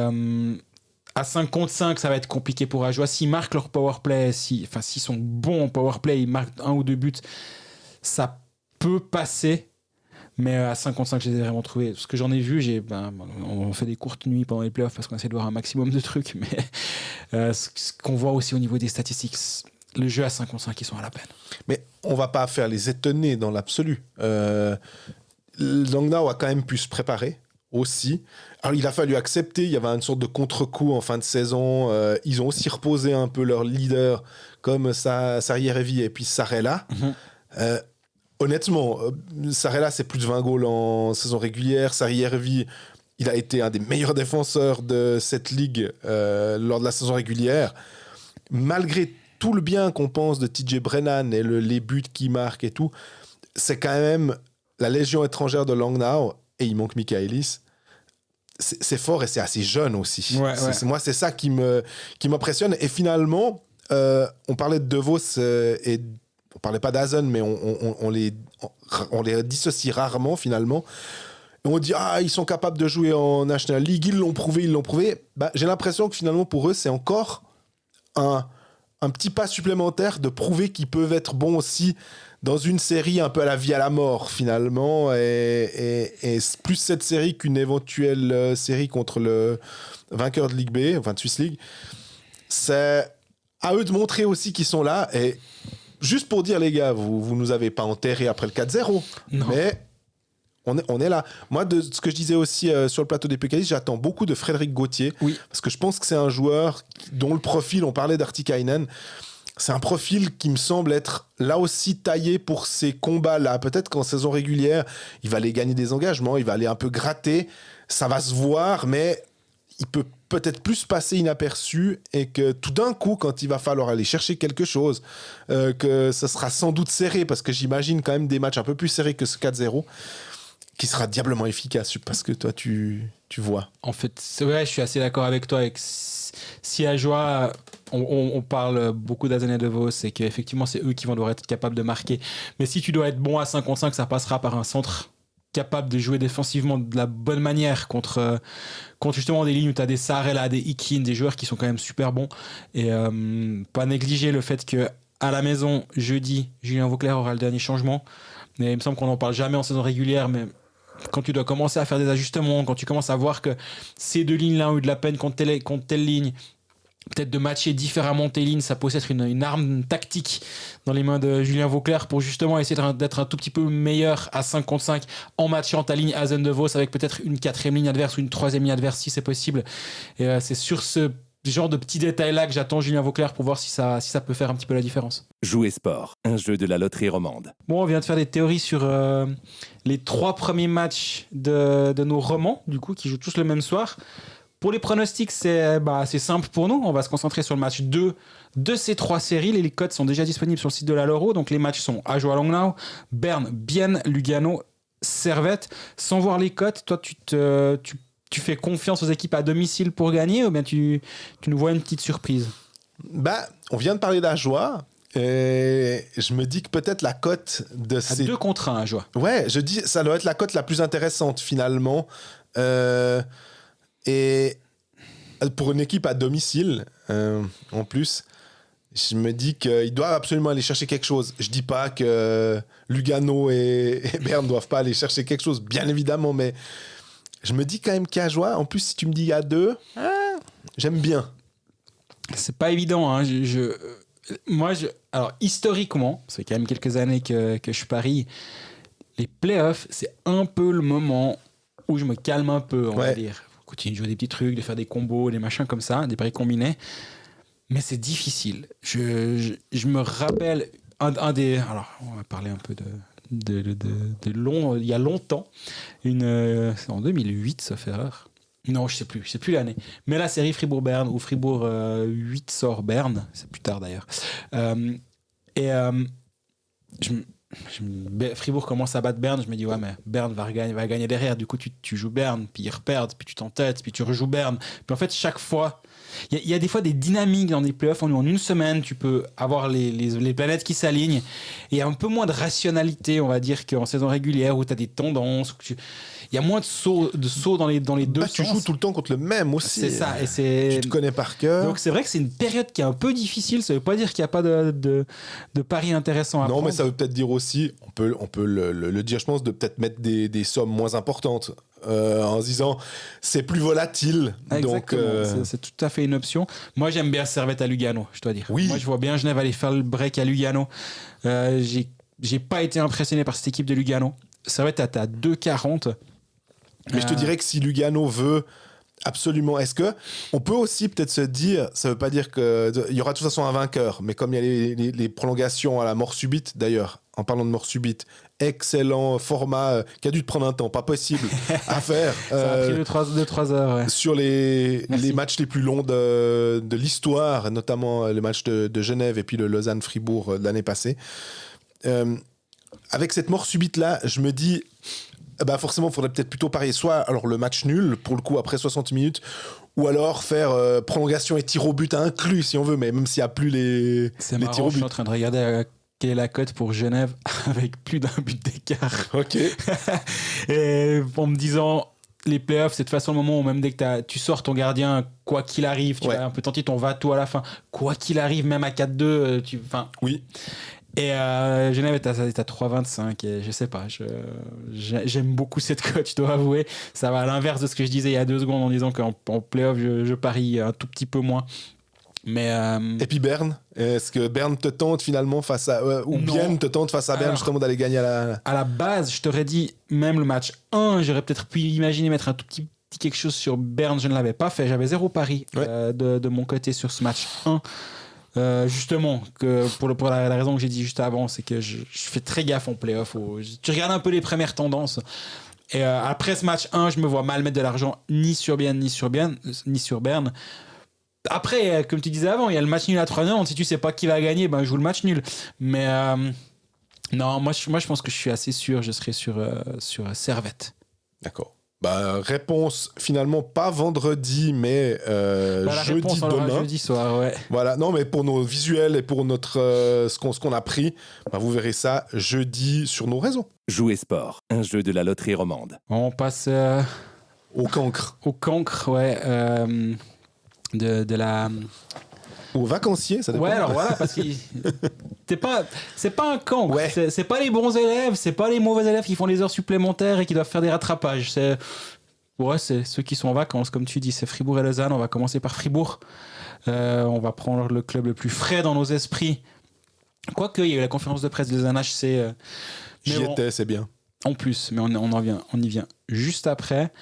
à 5 contre 5, ça va être compliqué pour Ajoie. S'ils marquent leur powerplay, s'ils sont bons en powerplay, ils marquent 1 ou 2 buts, ça peut passer. Mais à 5 contre 5, je les ai vraiment trouvés. Ce que j'en ai vu, on fait des courtes nuits pendant les playoffs parce qu'on essaie de voir un maximum de trucs. Mais ce qu'on voit aussi au niveau des statistiques, le jeu à 5 contre 5, ils sont à la peine. Mais on va pas faire les étonnés dans l'absolu. Langnau a quand même pu se préparer aussi. Alors, il a fallu accepter, il y avait une sorte de contre-coup en fin de saison. Ils ont aussi reposé un peu leur leader comme Sarrière-Evie et puis Saarela. Honnêtement, Saarela, c'est plus de 20 goals en saison régulière. Sarrière-Evie, il a été un des meilleurs défenseurs de cette ligue lors de la saison régulière. Malgré tout le bien qu'on pense de TJ Brennan et les buts qu'il marque et tout, c'est quand même la légion étrangère de Langnau et il manque Michaelis. C'est fort et c'est assez jeune aussi. Moi, c'est ça qui m'impressionne. Et finalement, on parlait de Vos et on parlait pas d'Hazen, mais on les dissocie rarement finalement. Et on dit ils sont capables de jouer en National League, ils l'ont prouvé. J'ai l'impression que finalement pour eux c'est encore un petit pas supplémentaire de prouver qu'ils peuvent être bons aussi dans une série un peu à la vie à la mort finalement, et plus cette série qu'une éventuelle série contre le vainqueur de Ligue B, enfin de Swiss League. C'est à eux de montrer aussi qu'ils sont là. Et juste pour dire, les gars, vous nous avez pas enterrés après le 4-0, mais on est là. Moi, de ce que je disais aussi sur le plateau des PKI, j'attends beaucoup de Frédéric Gauthier, parce que je pense que c'est un joueur dont le profil, on parlait d'Artikainen, c'est un profil qui me semble être là aussi taillé pour ces combats-là. Peut-être qu'en saison régulière, il va aller gagner des engagements, il va aller un peu gratter, ça va se voir, mais il peut peut-être plus passer inaperçu, et que tout d'un coup, quand il va falloir aller chercher quelque chose, que ça sera sans doute serré, parce que j'imagine quand même des matchs un peu plus serrés que ce 4-0, qui sera diablement efficace, parce que toi, tu vois. En fait, c'est vrai, je suis assez d'accord avec toi. Si Ajoie, on parle beaucoup d'Hazen et de Vos, c'est qu'effectivement, c'est eux qui vont devoir être capables de marquer. Mais si tu dois être bon à 5 contre 5, ça passera par un centre capable de jouer défensivement de la bonne manière contre justement des lignes où tu as des Sarela, des Ikin, des joueurs qui sont quand même super bons. Et pas négliger le fait que à la maison, jeudi, Julien Vauclair aura le dernier changement. Mais il me semble qu'on n'en parle jamais en saison régulière, mais quand tu dois commencer à faire des ajustements, quand tu commences à voir que ces deux lignes-là ont eu de la peine contre telle ligne, peut-être de matcher différemment tes lignes, ça peut être une arme tactique dans les mains de Julien Vauclair pour justement essayer d'être un tout petit peu meilleur à 5 contre 5 en matchant ta ligne Hazen de Vos avec peut-être une 4e ligne adverse ou une 3e ligne adverse si c'est possible. Et c'est sur ce genre de petits détails-là que j'attends Julien Vauclair pour voir si ça peut faire un petit peu la différence. Jouer sport, un jeu de la loterie romande. Bon, on vient de faire des théories sur les 3 premiers matchs de nos romans, du coup, qui jouent tous le même soir. Pour les pronostics, c'est simple pour nous. On va se concentrer sur le match 2 de ces 3 séries. Les codes sont déjà disponibles sur le site de la Loro. Donc les matchs sont Ajoie Langnau, Berne, Bienne, Lugano, Servette. Sans voir les codes, toi, tu fais confiance aux équipes à domicile pour gagner ou bien tu nous vois une petite surprise? On vient de parler d'Ajoie. Et je me dis que peut-être la cote de ces... 2 contre 1 Ajoie. Ouais, je dis ça doit être la cote la plus intéressante finalement. Et pour une équipe à domicile, en plus, je me dis qu'ils doivent absolument aller chercher quelque chose. Je dis pas que Lugano et Berne ne doivent pas aller chercher quelque chose, bien évidemment, mais je me dis quand même qu'Ajoie, en plus, si tu me dis à 2, j'aime bien. C'est pas évident, hein. Alors, historiquement, c'est quand même quelques années que je parie, les playoffs, c'est un peu le moment où je me calme un peu, on va dire. Continuer de jouer des petits trucs, de faire des combos, des machins comme ça, des paris combinés. Mais c'est difficile. Je me rappelle un des... Alors, on va parler un peu de long... Il y a longtemps, c'est en 2008, sauf erreur. Non, je sais plus l'année. Mais la série Fribourg-Berne, ou Fribourg 8 sort Berne, c'est plus tard d'ailleurs. Fribourg commence à battre Berne, je me dis ouais mais Berne va gagner derrière, du coup tu joues Berne, puis ils reperdent, puis tu t'entêtes, puis tu rejoues Berne, puis en fait chaque fois il y a des fois des dynamiques dans des playoffs en une semaine, tu peux avoir les planètes qui s'alignent et il y a un peu moins de rationalité on va dire qu'en saison régulière où tu as des tendances, il y a moins de sauts dans les deux sens. Tu joues tout le temps contre le même aussi. C'est ça. Et tu te connais par cœur. Donc c'est vrai que c'est une période qui est un peu difficile. Ça veut pas dire qu'il n'y a pas de paris intéressants à prendre. Non, mais ça veut peut-être dire aussi, on peut le dire, je pense, de peut-être mettre des sommes moins importantes en se disant c'est plus volatile. Exactement. Donc, c'est tout à fait une option. Moi, j'aime bien Servette à Lugano, je dois dire. Oui. Moi, je vois bien Genève aller faire le break à Lugano. J'ai pas été impressionné par cette équipe de Lugano. Servette est à 2,40. Mais je te dirais que si Lugano veut absolument... Est-ce que on peut aussi peut-être se dire, ça veut pas dire qu'il y aura de toute façon un vainqueur, mais comme il y a les prolongations à la mort subite, d'ailleurs, en parlant de mort subite, excellent format qui a dû te prendre un temps, pas possible à faire. Ça a pris 2-3 heures. Ouais. Sur les matchs les plus longs de l'histoire, notamment le match de Genève et puis le Lausanne-Fribourg de l'année passée. Avec cette mort subite-là, je me dis... forcément, il faudrait peut-être plutôt parier soit alors le match nul, pour le coup, après 60 minutes, ou alors faire prolongation et tir au but inclus, si on veut, mais même s'il n'y a plus les tirs au but. Je suis en train de regarder quelle est la cote pour Genève avec plus d'un but d'écart. Ok. Et en me disant, les playoffs, c'est de toute façon le moment où même dès que tu sors ton gardien, quoi qu'il arrive, tu vas un peu tenter ton va-tout à la fin, quoi qu'il arrive, même à 4-2, Oui. Et Genève est à 3,25 et je sais pas, j'aime beaucoup cette cote, je dois avouer. Ça va à l'inverse de ce que je disais il y a 2 secondes en disant qu'en play-off je parie un tout petit peu moins. Mais Et puis Berne, est-ce que Berne te tente finalement face à ou Bienne te tente face à Berne justement d'aller gagner à la base, je t'aurais dit même le match 1, j'aurais peut-être pu imaginer mettre un tout petit quelque chose sur Berne, je ne l'avais pas fait, j'avais 0 pari de mon côté sur ce match 1. Justement que pour la raison que j'ai dit juste avant, c'est que je fais très gaffe en play-off. Tu regardes un peu les premières tendances et après ce match 1 je me vois mal mettre de l'argent ni sur Bienne ni sur Berne. Après comme tu disais avant, il y a le match nul à 3-9, si tu sais pas qui va gagner, je joue le match nul, mais non, moi je pense que je suis assez sûr, je serai sur Servette. D'accord. Réponse finalement pas vendredi, mais jeudi demain. Jeudi soir, ouais. Voilà, non, mais pour nos visuels et pour notre ce qu'on a pris, vous verrez ça jeudi sur nos réseaux. Jouer sport, un jeu de la loterie romande. On passe au cancre. Au cancre, ouais. De la. Aux vacanciers, ça dépend. Ouais, alors voilà, parce que c'est pas un cancre. Ouais. C'est pas les bons élèves, c'est pas les mauvais élèves qui font les heures supplémentaires et qui doivent faire des rattrapages. C'est ceux qui sont en vacances, comme tu dis. C'est Fribourg et Lausanne. On va commencer par Fribourg. On va prendre le club le plus frais dans nos esprits. Quoique, il y a eu la conférence de presse de Lausanne HC. J'y étais, c'est bien. En plus, mais on y vient juste après.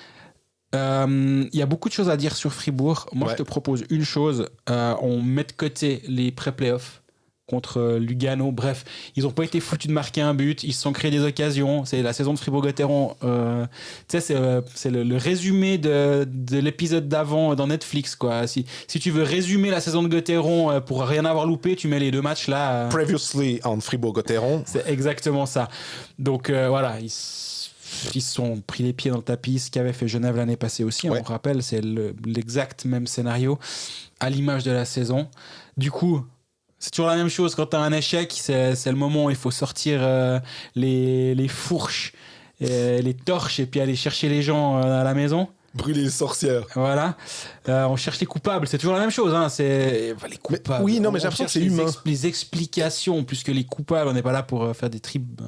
Il y a beaucoup de choses à dire sur Fribourg. Moi, je te propose une chose. On met de côté les pré-playoffs contre Lugano. Bref, ils n'ont pas été foutus de marquer un but. Ils se sont créés des occasions. C'est la saison de Fribourg-Gotteron. C'est le résumé de l'épisode d'avant dans Netflix, quoi. Si tu veux résumer la saison de Gotteron pour rien avoir loupé, tu mets les deux matchs là. Previously on Fribourg-Gotteron. C'est exactement ça. Donc voilà, ils se sont pris les pieds dans le tapis, ce qu'avait fait Genève l'année passée aussi, on rappelle, c'est l'exact même scénario à l'image de la saison. Du coup, c'est toujours la même chose quand tu as un échec, c'est le moment où il faut sortir les fourches, les torches et puis aller chercher les gens à la maison. Brûler les sorcières. Voilà. On cherche les coupables, c'est toujours la même chose. Hein. C'est les coupables. Mais j'ai l'impression que c'est humain. Les explications, plus que les coupables, on n'est pas là pour faire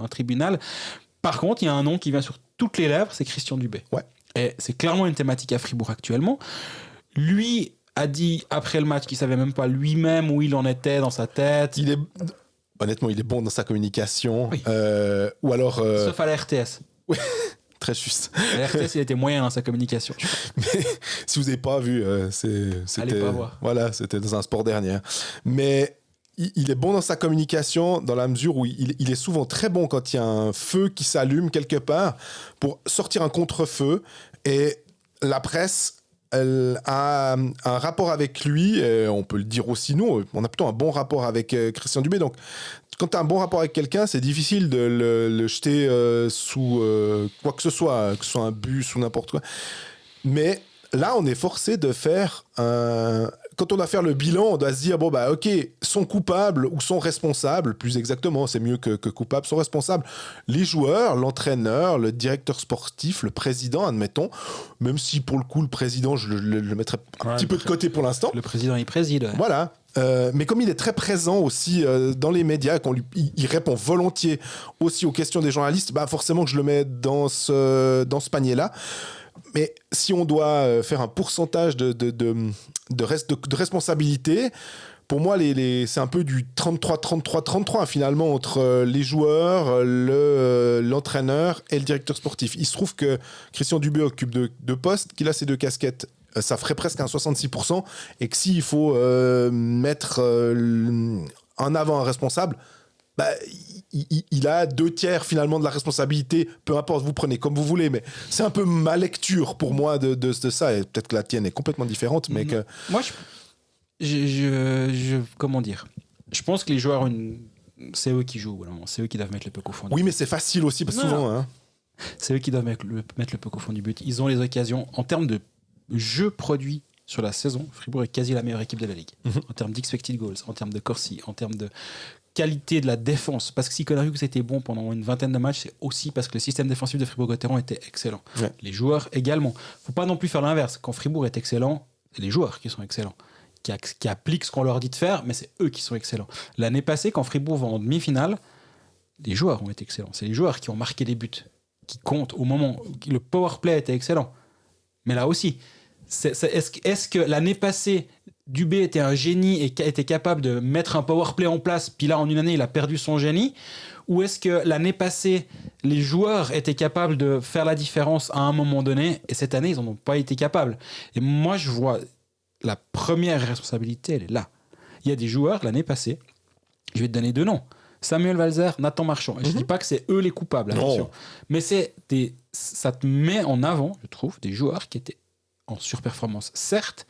un tribunal. Par contre, il y a un nom qui vient sur toutes les lèvres, c'est Christian Dubé. Ouais. Et c'est clairement une thématique à Fribourg actuellement. Lui a dit après le match qu'il savait même pas lui-même où il en était dans sa tête. Honnêtement, il est bon dans sa communication. Oui. Ou alors. Sauf à la RTS. Oui. Très juste. À la RTS, il était moyen dans sa communication. Mais si vous n'avez pas vu, c'était. Allez pas voir. Voilà, c'était dans un sport dernier. Mais. Il est bon dans sa communication dans la mesure où il est souvent très bon quand il y a un feu qui s'allume quelque part pour sortir un contre-feu. Et la presse, elle a un rapport avec lui. Et on peut le dire aussi, nous, on a plutôt un bon rapport avec Christian Dubé. Donc, quand tu as un bon rapport avec quelqu'un, c'est difficile de le jeter sous quoi que ce soit un bus ou n'importe quoi. Mais là, on est forcé de faire quand on doit faire le bilan, on doit se dire, ok, sont coupables ou sont responsables, plus exactement, c'est mieux que coupables, sont responsables les joueurs, l'entraîneur, le directeur sportif, le président, admettons, même si pour le coup, le président, je le mettrais un petit peu de côté pour l'instant. Le président, il préside. Ouais. Voilà. Mais comme il est très présent aussi dans les médias, il répond volontiers aussi aux questions des journalistes, forcément que je le mets dans ce panier-là. Mais si on doit faire un pourcentage de responsabilité, pour moi, c'est un peu du 33-33-33 finalement entre les joueurs, l'entraîneur et le directeur sportif. Il se trouve que Christian Dubé occupe deux postes, qu'il a ces deux casquettes. Ça ferait presque un 66%. Et que s'il faut mettre en avant un responsable, il a 2/3 finalement de la responsabilité, peu importe, vous prenez comme vous voulez, mais c'est un peu ma lecture pour moi de ça, et peut-être que la tienne est complètement différente, mais que... Moi, comment dire, je pense que les joueurs, c'est eux qui jouent, voilà. C'est eux qui doivent mettre le puck au fond du but. Oui, mais c'est facile aussi, parce que souvent... Hein. C'est eux qui doivent mettre le puck au fond du but. Ils ont les occasions. En termes de jeux produits sur la saison, Fribourg est quasi la meilleure équipe de la Ligue. En termes d'expected goals, en termes de Corsi, en termes de qualité de la défense. Parce que si Connery était bon pendant une vingtaine de matchs, c'est aussi parce que le système défensif de Fribourg-Gotteron était excellent. Ouais. Les joueurs également. Faut pas non plus faire l'inverse. Quand Fribourg est excellent, c'est les joueurs qui sont excellents, qui appliquent ce qu'on leur dit de faire, mais c'est eux qui sont excellents. L'année passée, quand Fribourg va en demi-finale, les joueurs ont été excellents. C'est les joueurs qui ont marqué des buts, qui comptent au moment où le power play était excellent. Mais là aussi, est-ce que l'année passée, Dubé était un génie et était capable de mettre un power play en place, puis là, en une année, il a perdu son génie? Ou est-ce que l'année passée, les joueurs étaient capables de faire la différence à un moment donné, et cette année, ils n'en ont pas été capables? Et moi, je vois la première responsabilité, elle est là. Il y a des joueurs, l'année passée, je vais te donner deux noms. Samuel Walzer, Nathan Marchand. Et je ne dis pas que c'est eux les coupables, attention. Mais ça te met en avant, je trouve, des joueurs qui étaient en surperformance, certes,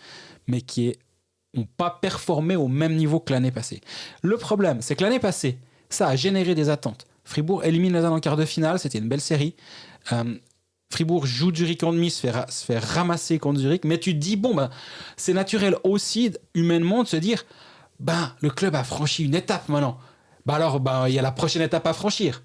mais qui n'ont pas performé au même niveau que l'année passée. Le problème, c'est que l'année passée, ça a généré des attentes. Fribourg élimine Lausanne en quart de finale, c'était une belle série. Fribourg joue Zurich en demi, se fait ramasser contre Zurich, mais tu te dis, c'est naturel aussi, humainement, de se dire, le club a franchi une étape maintenant. Il y a la prochaine étape à franchir.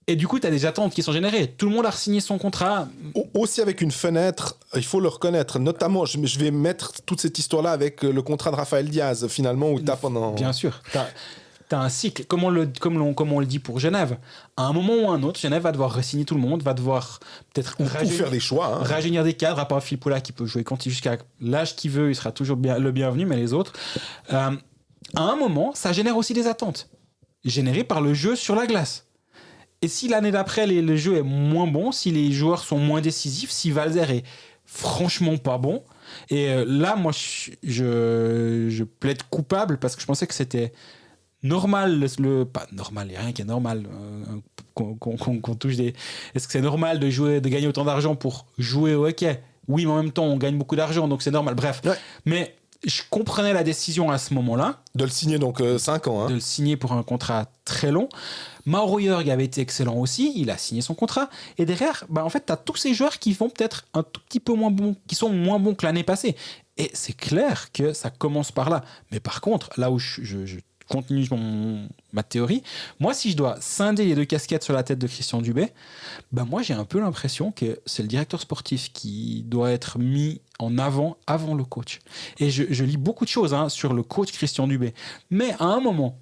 Et du coup, tu as des attentes qui sont générées. Tout le monde a signé son contrat. Aussi avec une fenêtre, il faut le reconnaître. Notamment, je vais mettre toute cette histoire-là avec le contrat de Rafael Diaz, finalement, où tu as pendant... Bien sûr. Tu as un cycle, comme on le dit pour Genève. À un moment ou à un autre, Genève va devoir re-signer tout le monde, va devoir peut-être faire des choix. Rajeunir des cadres, à part Philippe Poula qui peut jouer jusqu'à l'âge qu'il veut, il sera toujours le bienvenu, mais les autres... à un moment, ça génère aussi des attentes. Générées par le jeu sur la glace. Et si l'année d'après, le jeu est moins bon, si les joueurs sont moins décisifs, si Valzer est franchement pas bon, et là, moi, je plaide coupable parce que je pensais que c'était normal, pas normal, il n'y a rien qui est normal, qu'on touche des... Est-ce que c'est normal de gagner autant d'argent pour jouer au hockey ? Oui, mais en même temps, on gagne beaucoup d'argent, donc c'est normal. Bref, ouais. Mais je comprenais la décision à ce moment-là. De le signer, donc 5 ans. De le signer pour un contrat très long. Mauro Jörg avait été excellent aussi, il a signé son contrat. Et derrière, en fait, tu as tous ces joueurs qui vont peut-être un tout petit peu moins bons, qui sont moins bons que l'année passée. Et c'est clair que ça commence par là. Mais par contre, là où je continue ma théorie, moi, si je dois scinder les deux casquettes sur la tête de Christian Dubé, moi, j'ai un peu l'impression que c'est le directeur sportif qui doit être mis en avant le coach. Et je lis beaucoup de choses sur le coach Christian Dubé. Mais à un moment,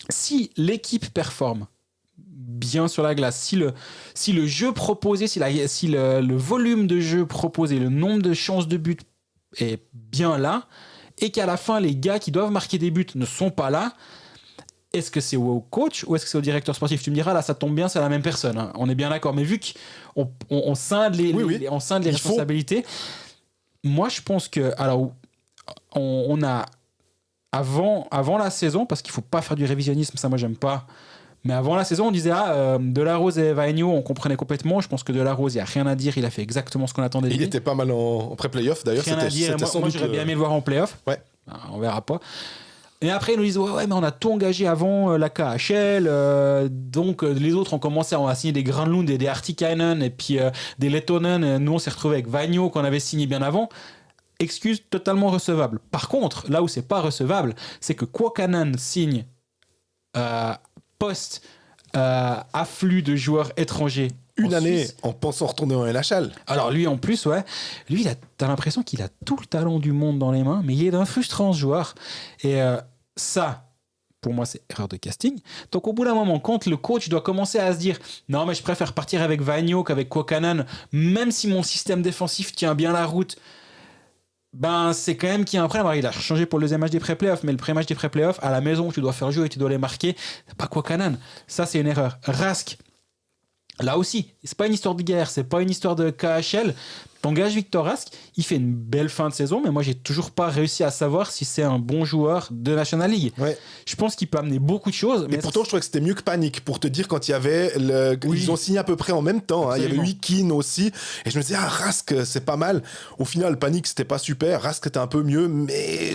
si l'équipe performe bien sur la glace, si le jeu proposé, si le volume de jeu proposé, le nombre de chances de but est bien là, et qu'à la fin, les gars qui doivent marquer des buts ne sont pas là, est-ce que c'est au coach ou est-ce que c'est au directeur sportif ? Tu me diras, là, ça tombe bien, c'est la même personne. Hein. On est bien d'accord. Mais vu qu'on scinde les responsabilités, moi, je pense que... Alors, on a... Avant la saison, parce qu'il ne faut pas faire du révisionnisme, ça, moi, j'aime pas... Mais avant la saison, on disait Delarose et Vainio, on comprenait complètement. Je pense que Delarose, il n'y a rien à dire. Il a fait exactement ce qu'on attendait de lui. Il était pas mal en pré-playoff, d'ailleurs. Rien à dire. Moi, j'aurais bien aimé le voir en playoff. Ouais. On verra pas. Et après, ils nous disent ouais, mais on a tout engagé avant la KHL. Donc, les autres ont commencé à signer des Granlund et des Artikainen et puis des Lettonen. Nous, on s'est retrouvés avec Vainio qu'on avait signé bien avant. Excuse totalement recevable. Par contre, là où c'est pas recevable, c'est que Kuokkanen signe post-afflux de joueurs étrangers. Une année en pensant retourner en LHL. Alors lui en plus, ouais, lui t'as l'impression qu'il a tout le talent du monde dans les mains, mais il est d'un frustrant ce joueur. Et ça, pour moi, c'est erreur de casting. Donc au bout d'un moment, quand le coach doit commencer à se dire non mais je préfère partir avec Vainio qu'avec Kuokkanen, même si mon système défensif tient bien la route, c'est quand même qu'il y a un problème. Alors, il a changé pour le deuxième match des pré-playoffs, mais le pré-match des pré-playoffs, à la maison où tu dois faire jouer et tu dois les marquer, c'est pas Kuokkanen. Ça, c'est une erreur. Rask, là aussi, c'est pas une histoire de guerre, c'est pas une histoire de KHL. T'engages Victor Rask, il fait une belle fin de saison, mais moi, j'ai toujours pas réussi à savoir si c'est un bon joueur de National League. Ouais. Je pense qu'il peut amener beaucoup de choses. Mais pourtant, je trouvais que c'était mieux que Panic, pour te dire, quand il y avait... Ils ont signé à peu près en même temps. Hein. Il y avait Wikin aussi. Et je me disais, Rask, c'est pas mal. Au final, Panic, c'était pas super. Rask, c'était un peu mieux, mais...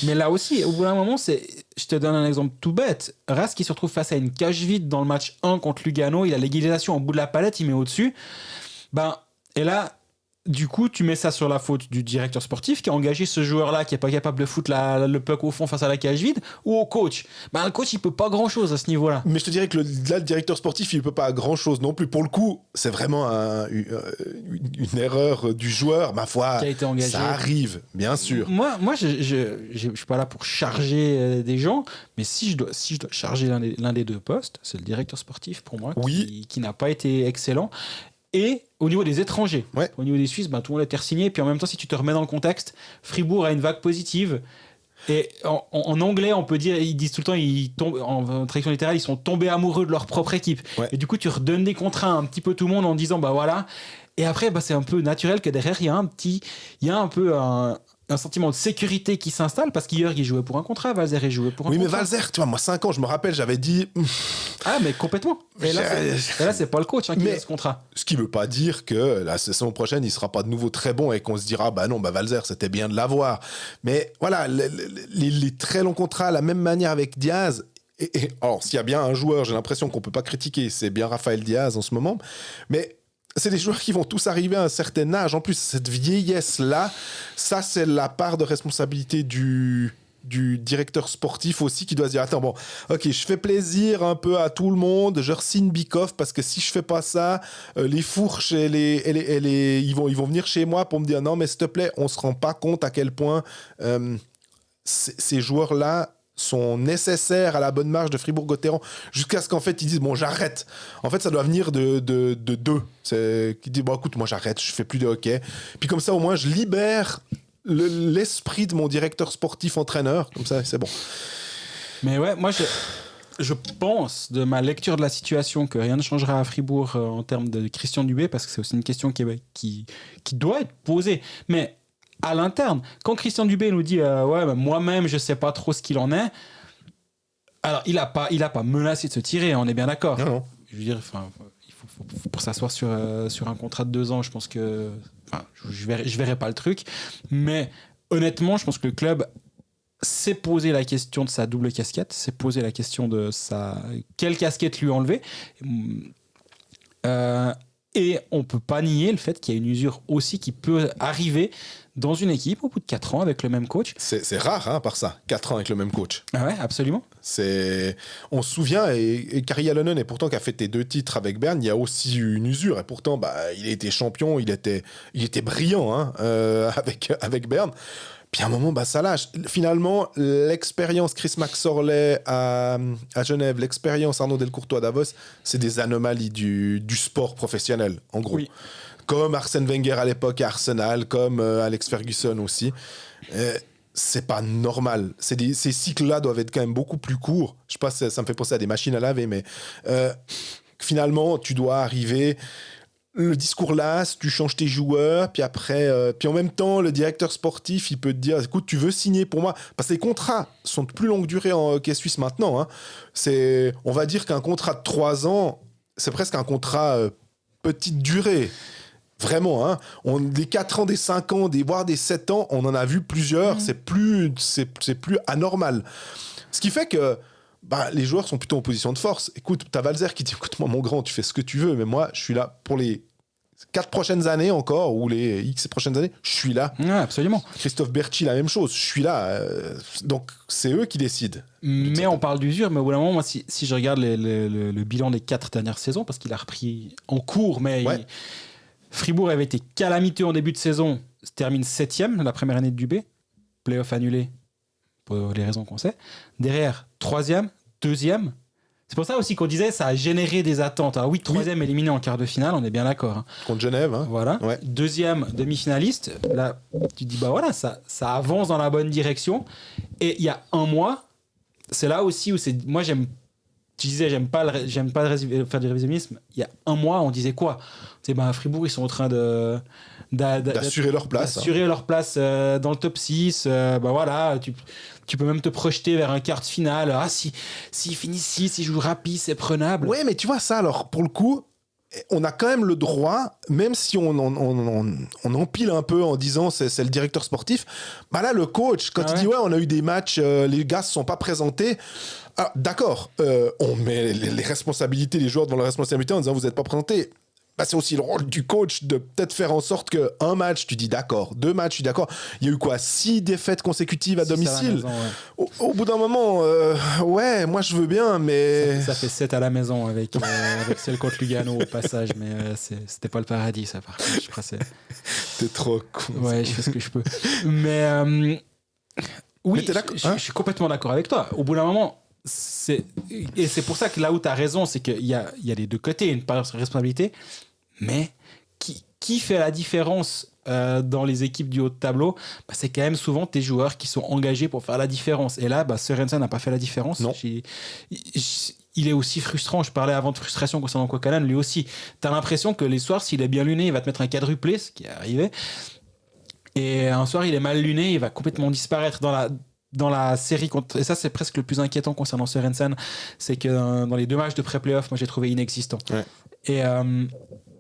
Mais là aussi, au bout d'un moment, je te donne un exemple tout bête. Rask, il se retrouve face à une cage vide dans le match 1 contre Lugano. Il a l'égalisation au bout de la palette, il met au-dessus. Et là... Du coup, tu mets ça sur la faute du directeur sportif qui a engagé ce joueur-là qui n'est pas capable de foutre le puck au fond face à la cage vide, ou au coach. Le coach, il peut pas grand-chose à ce niveau-là. Mais je te dirais que le directeur sportif, il peut pas grand-chose non plus. Pour le coup, c'est vraiment une erreur du joueur, ma foi. Qui a été engagé. Ça arrive, bien sûr. Moi, je suis pas là pour charger des gens, mais si je dois charger l'un des deux postes, c'est le directeur sportif pour moi qui n'a pas été excellent. Et au niveau des étrangers, au niveau des Suisses, tout le monde a été re-signé. Puis en même temps, si tu te remets dans le contexte, Fribourg a une vague positive. Et en anglais, on peut dire, ils disent tout le temps, ils tombent, en traduction littérale, ils sont tombés amoureux de leur propre équipe. Ouais. Et du coup, tu redonnes des contrats à un petit peu tout le monde en disant, voilà. Et après, c'est un peu naturel que derrière, il y a un peu un sentiment de sécurité qui s'installe parce qu'hier il jouait pour un contrat, Valzer il jouait pour un contrat. Oui, mais Valzer, tu vois, moi 5 ans, je me rappelle, j'avais dit... Ah, mais complètement. Et là, c'est pas le coach qui a ce contrat. Ce qui veut pas dire que la saison prochaine, il sera pas de nouveau très bon et qu'on se dira, Valzer, c'était bien de l'avoir. Mais voilà, les très longs contrats, la même manière avec Diaz. Alors, s'il y a bien un joueur, j'ai l'impression qu'on peut pas critiquer, c'est bien Rafael Diaz en ce moment. Mais c'est des joueurs qui vont tous arriver à un certain âge. En plus, cette vieillesse-là, ça, c'est la part de responsabilité du directeur sportif aussi qui doit se dire attends bon ok je fais plaisir un peu à tout le monde, je re-signe Bikoff parce que si je fais pas ça les fourches et ils vont venir chez moi pour me dire non mais s'il te plaît on se rend pas compte à quel point ces joueurs là sont nécessaires à la bonne marche de Fribourg-Gotteron jusqu'à ce qu'en fait ils disent bon j'arrête. En fait ça doit venir de deux qui dit bon écoute moi j'arrête, je fais plus de hockey, puis comme ça au moins je libère l'esprit de mon directeur sportif-entraîneur, comme ça, c'est bon. Mais ouais, moi, je pense, de ma lecture de la situation, que rien ne changera à Fribourg en termes de Christian Dubé, parce que c'est aussi une question qui doit être posée. Mais à l'interne, quand Christian Dubé nous dit ouais, bah, moi-même, je sais pas trop ce qu'il en est, alors il a pas menacé de se tirer, on est bien d'accord. Non. Je veux dire, il faut pour s'asseoir sur un contrat de 2 ans, je pense que... je verrai pas le truc, mais honnêtement, je pense que le club s'est posé la question de sa double casquette, s'est posé la question de quelle casquette lui enlever. Et on peut pas nier le fait qu'il y a une usure aussi qui peut arriver dans une équipe au bout de 4 ans avec le même coach. C'est rare, hein, par ça, 4 ans avec le même coach. Ah ouais, absolument. On se souvient, et Kari Alonen, et pourtant qui a fait tes 2 titres avec Berne, il y a aussi eu une usure, et pourtant il a été champion, il était brillant hein, avec Berne. Puis à un moment, ça lâche. Finalement, l'expérience Chris Maxorley à Genève, l'expérience Arnaud Delcourtois à Davos, c'est des anomalies du sport professionnel, en gros. Oui. Comme Arsène Wenger à l'époque à Arsenal, comme Alex Ferguson aussi. C'est pas normal. Ces cycles-là doivent être quand même beaucoup plus courts. Je sais pas, ça me fait penser à des machines à laver, mais finalement, tu dois arriver... Le discours lasse, tu changes tes joueurs, puis après, puis en même temps, le directeur sportif, il peut te dire, écoute, tu veux signer pour moi, parce que les contrats sont de plus longue durée en hockey suisse maintenant. Hein. On va dire qu'un contrat de 3 ans, c'est presque un contrat petite durée. Vraiment, hein. Des 4 ans, des 5 ans, voire des 7 ans, on en a vu plusieurs. C'est plus anormal. Ce qui fait que les joueurs sont plutôt en position de force. Écoute, t'as Valzer qui dit, écoute-moi mon grand, tu fais ce que tu veux, mais moi, je suis là pour les 4 prochaines années encore, ou les X prochaines années, je suis là. Ouais, absolument. Christophe Berchi, la même chose, je suis là. Donc, c'est eux qui décident. Mais on parle d'usure, mais au bout d'un moment, moi, si je regarde le bilan des 4 dernières saisons, parce qu'il a repris en cours, mais Fribourg avait été calamiteux en début de saison, se termine 7e, la première année de Dubé, playoff annulé, pour les raisons qu'on sait. Derrière, 3e, 2e. C'est pour ça aussi qu'on disait ça a généré des attentes. Alors oui, 3e éliminé en quart de finale, on est bien d'accord. Hein. Contre Genève. Hein. Voilà. Ouais. 2e demi-finaliste. Là, tu te dis, voilà, ça avance dans la bonne direction. Et il y a 1 mois, c'est là aussi où c'est... Moi, tu disais, j'aime pas faire du révisionnisme. Il y a 1 mois, on disait quoi? On disait, Fribourg, ils sont en train d'assurer leur place. D'assurer leur place dans le top 6. Voilà, tu peux même te projeter vers un quart de finale. Ah, s'ils finissent 6, ils jouent rapide, c'est prenable. Ouais, mais tu vois ça, alors, pour le coup, on a quand même le droit, même si on empile un peu en disant c'est le directeur sportif, là, le coach, quand il dit, on a eu des matchs, les gars ne se sont pas présentés, d'accord, on met les responsabilités, les joueurs devant la responsabilité en disant, vous n'êtes pas présentés. C'est aussi le rôle du coach de peut-être faire en sorte qu'un match, tu dis d'accord, 2 matchs, tu dis d'accord. Il y a eu quoi, 6 défaites consécutives à domicile. Maison, ouais. Au bout d'un moment, moi je veux bien, mais... Ça fait 7 à la maison avec celle contre Lugano au passage, mais c'était pas le paradis, ça, par contre. Je crois T'es trop con. Ouais, je fais ce que je peux. Mais oui, je suis complètement d'accord avec toi. Au bout d'un moment... c'est pour ça que là où tu as raison, c'est qu'il y a les 2 côtés, une part de responsabilité, mais qui fait la différence dans les équipes du haut de tableau, c'est quand même souvent tes joueurs qui sont engagés pour faire la différence. Et là, Sørensen n'a pas fait la différence. Non. Il est aussi frustrant. Je parlais avant de frustration concernant Kokkanen, lui aussi. Tu as l'impression que les soirs, s'il est bien luné, il va te mettre un quadruplé, ce qui est arrivé. Et un soir, il est mal luné, il va complètement disparaître dans la série et ça c'est presque le plus inquiétant concernant Sørensen, c'est que dans les 2 matchs de pré-playoff, moi j'ai trouvé inexistant. Ouais. Et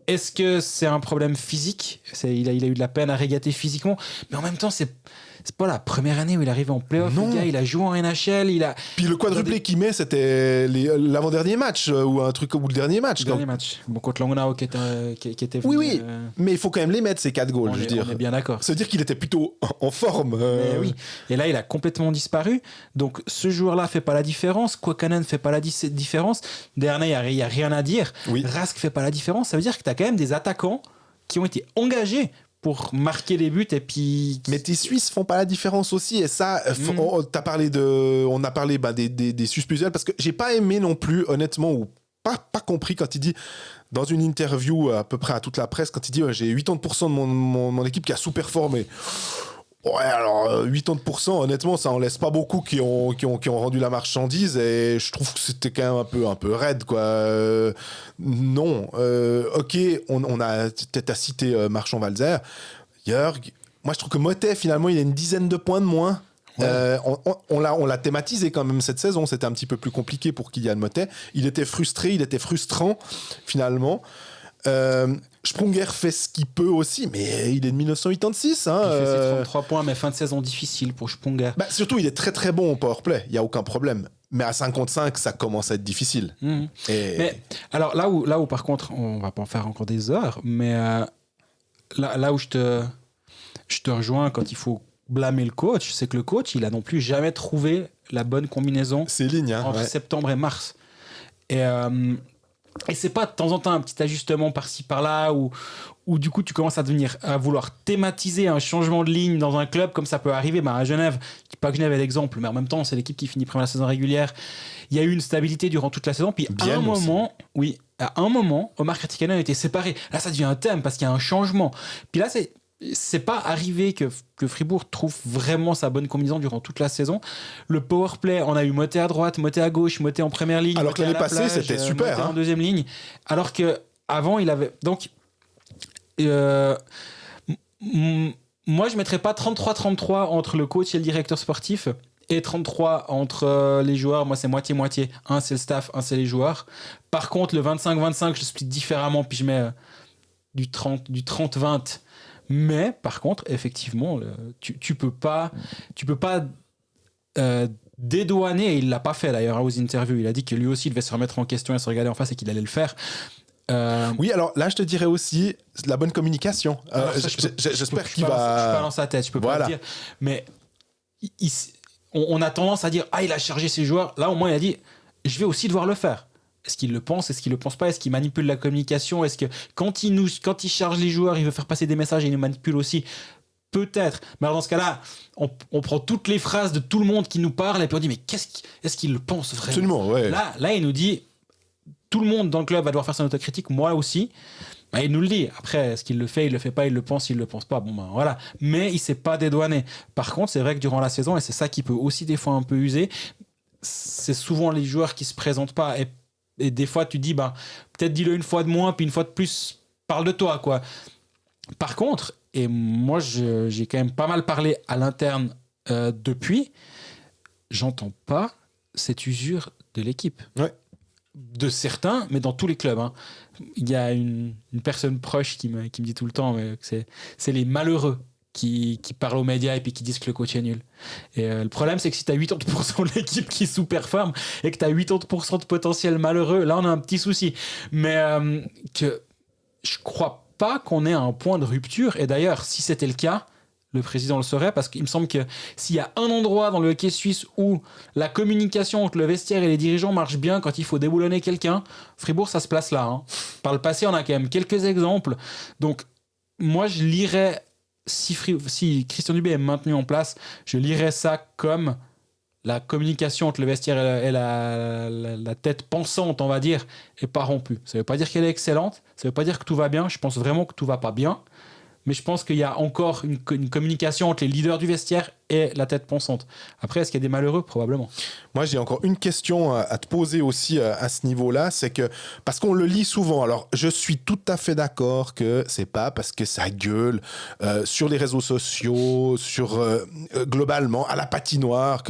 est-ce que c'est un problème physique? Il a eu de la peine à régater physiquement, mais en même temps c'est c'est pas la première année où il arrive en playoff. Le gars, il a joué en NHL. Puis le quadruplé qu'il met, c'était l'avant-dernier match ou le dernier match. Le dernier match. Bon, contre Langnau qui était venu, oui. Mais il faut quand même les mettre, ces 4 goals, je veux dire. On est bien d'accord. Ça veut dire qu'il était plutôt en forme. Oui. Et là, il a complètement disparu. Donc, ce joueur-là fait pas la différence. Kuokkanen fait pas la différence. Dernier, il y a rien à dire. Oui. Rask fait pas la différence. Ça veut dire que tu as quand même des attaquants qui ont été engagés pour marquer des buts et puis... Mais tes Suisses font pas la différence aussi, et ça, on a parlé des Suisses plusieurs, parce que j'ai pas aimé non plus, honnêtement, ou pas compris quand il dit, dans une interview à peu près à toute la presse, quand il dit j'ai 80% de mon équipe qui a sous-performé. Ouais, alors 80%, honnêtement, ça en laisse pas beaucoup qui ont rendu la marchandise, et je trouve que c'était quand même un peu raide, quoi. Non, ok, t'as cité Marchand-Walzer, Jörg. Moi, je trouve que Motet, finalement, il a une dizaine de points de moins. Ouais. On l'a thématisé quand même cette saison. C'était un petit peu plus compliqué pour Kylian Motet. Il était frustré, il était frustrant, finalement. Sprunger fait ce qu'il peut aussi, mais il est de 1986. Hein, il fait ses 33 points, mais fin de saison difficile pour Sprunger. Surtout, il est très très bon au powerplay, il n'y a aucun problème. Mais à 55, ça commence à être difficile. Mais alors là où par contre, on va pas en faire encore des heures, mais là où je te rejoins quand il faut blâmer le coach, c'est que le coach, il a non plus jamais trouvé la bonne combinaison entre septembre et mars. Et c'est pas de temps en temps un petit ajustement par-ci par-là où du coup tu commences à vouloir thématiser un changement de ligne dans un club comme ça peut arriver. À Genève, je dis pas que Genève est l'exemple, mais en même temps c'est l'équipe qui finit première la saison régulière. Il y a eu une stabilité durant toute la saison, puis à un moment, Omar Katikinen a été séparé. Là ça devient un thème parce qu'il y a un changement. Puis là c'est pas arrivé que Fribourg trouve vraiment sa bonne combinaison durant toute la saison. Le powerplay, on a eu Motet à droite, Motet à gauche, Motet en première ligne. Alors que l'année passée, c'était super. Motet en deuxième ligne. Alors qu'avant, il avait... Donc, moi, je mettrais pas 33-33 entre le coach et le directeur sportif et 33 entre les joueurs. Moi, c'est moitié-moitié. Un, c'est le staff, un, c'est les joueurs. Par contre, le 25-25, je le split différemment, puis je mets du 30-20. Mais par contre, effectivement, tu peux pas dédouaner, et il l'a pas fait d'ailleurs aux interviews. Il a dit que lui aussi il devait se remettre en question et se regarder en face et qu'il allait le faire. Oui, alors là, je te dirais aussi la bonne communication. J'espère qu'il va. Je suis pas dans sa tête, je peux pas le dire. Mais on a tendance à dire il a chargé ses joueurs. Là, au moins, il a dit je vais aussi devoir le faire. Est-ce qu'il le pense? Est-ce qu'il le pense pas? Est-ce qu'il manipule la communication? Est-ce que quand il charge les joueurs, il veut faire passer des messages et il nous manipule aussi? Peut-être. Mais alors dans ce cas-là, on prend toutes les phrases de tout le monde qui nous parle et puis on dit mais est-ce qu'il le pense vraiment? Absolument, ouais. Là, il nous dit tout le monde dans le club va devoir faire son autocritique, moi aussi. Il nous le dit. Après, est-ce qu'il le fait? Il le fait pas. Il le pense. Il le pense pas. Voilà. Mais il s'est pas dédouané. Par contre, c'est vrai que durant la saison, et c'est ça qui peut aussi des fois un peu user, c'est souvent les joueurs qui se présentent pas et des fois tu dis peut-être dis-le une fois de moins puis une fois de plus parle de toi quoi. Par contre, et moi j'ai quand même pas mal parlé à l'interne depuis, j'entends pas cette usure de l'équipe. Ouais. De certains, mais dans tous les clubs. Il y a une personne proche qui me dit tout le temps que c'est les malheureux qui parlent aux médias et puis qui disent que le coach est nul. Et le problème, c'est que si tu as 80% de l'équipe qui sous-performe et que tu as 80% de potentiel malheureux, là, on a un petit souci. Mais que je crois pas qu'on ait un point de rupture. Et d'ailleurs, si c'était le cas, le président le saurait, parce qu'il me semble que s'il y a un endroit dans le hockey suisse où la communication entre le vestiaire et les dirigeants marche bien quand il faut déboulonner quelqu'un, Fribourg, ça se place là. Par le passé, on a quand même quelques exemples. Donc, moi, je lirais... Si Christian Dubé est maintenu en place, je lirais ça comme la communication entre le vestiaire et la tête pensante, on va dire, est pas rompue. Ça veut pas dire qu'elle est excellente, ça veut pas dire que tout va bien, je pense vraiment que tout va pas bien, mais je pense qu'il y a encore une communication entre les leaders du vestiaire et la tête pensante. Après, est-ce qu'il y a des malheureux? Probablement. Moi, j'ai encore une question à te poser aussi à ce niveau-là, c'est que, parce qu'on le lit souvent, alors je suis tout à fait d'accord que c'est pas parce que ça gueule sur les réseaux sociaux, globalement, à la patinoire,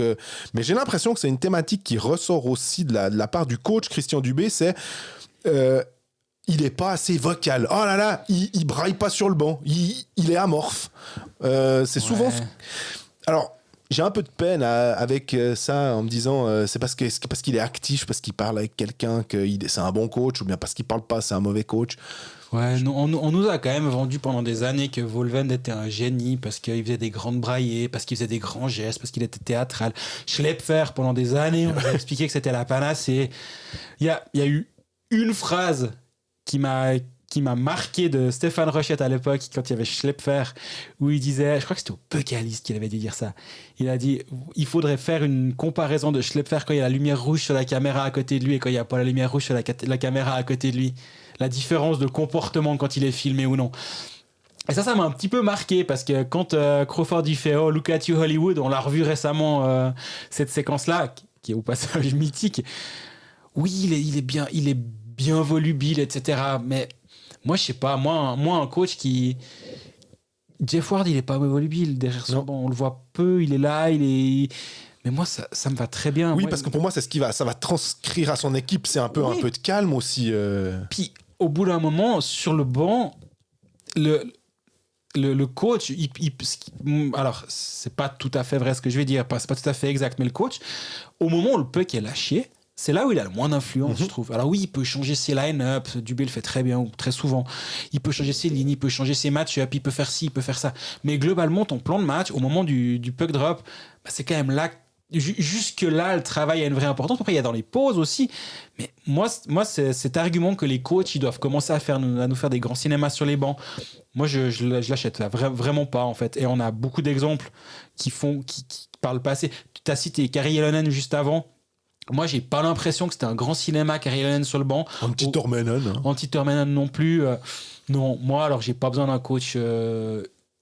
mais j'ai l'impression que c'est une thématique qui ressort aussi de la part du coach Christian Dubé, c'est... il est pas assez vocal. Oh là là, il braille pas sur le banc. Il est amorphe. C'est souvent... Alors, j'ai un peu de peine avec ça en me disant c'est parce qu'il est actif, parce qu'il parle avec quelqu'un que c'est un bon coach, ou bien parce qu'il parle pas, c'est un mauvais coach. Ouais, on nous a quand même vendu pendant des années que Volven était un génie parce qu'il faisait des grandes braillées, parce qu'il faisait des grands gestes, parce qu'il était théâtral. Schlepfer, pendant des années, on nous a expliqué que c'était la panacée. Il y a eu une phrase qui m'a marqué de Stéphane Rochette à l'époque, quand il y avait Schlepfer, où il disait, je crois que c'était au Pécaliste qu'il avait dû dire ça, il a dit, il faudrait faire une comparaison de Schlepfer quand il y a la lumière rouge sur la caméra à côté de lui et quand il n'y a pas la lumière rouge sur la caméra à côté de lui. La différence de comportement quand il est filmé ou non. Et ça m'a un petit peu marqué parce que quand Crawford il fait « Oh, look at you Hollywood », on l'a revu récemment, cette séquence-là, qui est au passage mythique. Oui, il est bien volubile, etc. Mais moi, je sais pas, moi un coach qui... Jeff Ward, il est pas volubile derrière son banc. On le voit peu, il est là, Mais moi, ça me va très bien. Oui, parce que pour moi, c'est ça va transcrire à son équipe. C'est un peu de calme aussi. Puis, au bout d'un moment, sur le banc, le coach, alors, c'est pas tout à fait vrai ce que je vais dire, c'est pas tout à fait exact, mais le coach, au moment où le puck est lâché, c'est là où il a le moins d'influence, je trouve. Alors oui, il peut changer ses line-up, Dubé le fait très bien, ou très souvent. Il peut changer ses lignes, il peut changer ses match-up, il peut faire ci, il peut faire ça. Mais globalement, ton plan de match, au moment du puck drop, c'est quand même là. Jusque-là, le travail a une vraie importance. Après, il y a dans les pauses aussi. Mais moi c'est cet argument que les coachs ils doivent commencer à nous faire des grands cinémas sur les bancs. Moi, je l'achète vraiment pas, en fait. Et on a beaucoup d'exemples qui par le passé. Tu as City Kari Jalonen juste avant. Moi, j'ai pas l'impression que c'était un grand cinéma, Kari Jalonen sur le banc. Antti-Tormenon non plus. Non, moi, alors, j'ai pas besoin d'un coach...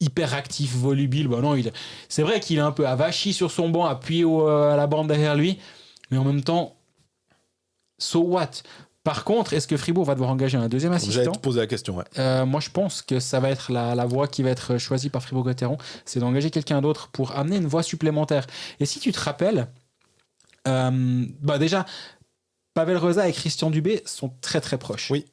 hyper actif, volubile. Bah non, c'est vrai qu'il est un peu avachi sur son banc, appuyé à la bande derrière lui, mais en même temps, so what? Par contre, est-ce que Fribourg va devoir engager un deuxième assistant? J'allais te poser la question, ouais. Moi, je pense que ça va être la voie qui va être choisie par Fribourg-Gotteron, c'est d'engager quelqu'un d'autre pour amener une voie supplémentaire. Et si tu te rappelles, déjà, Pavel Rosa et Christian Dubé sont très très proches. Oui.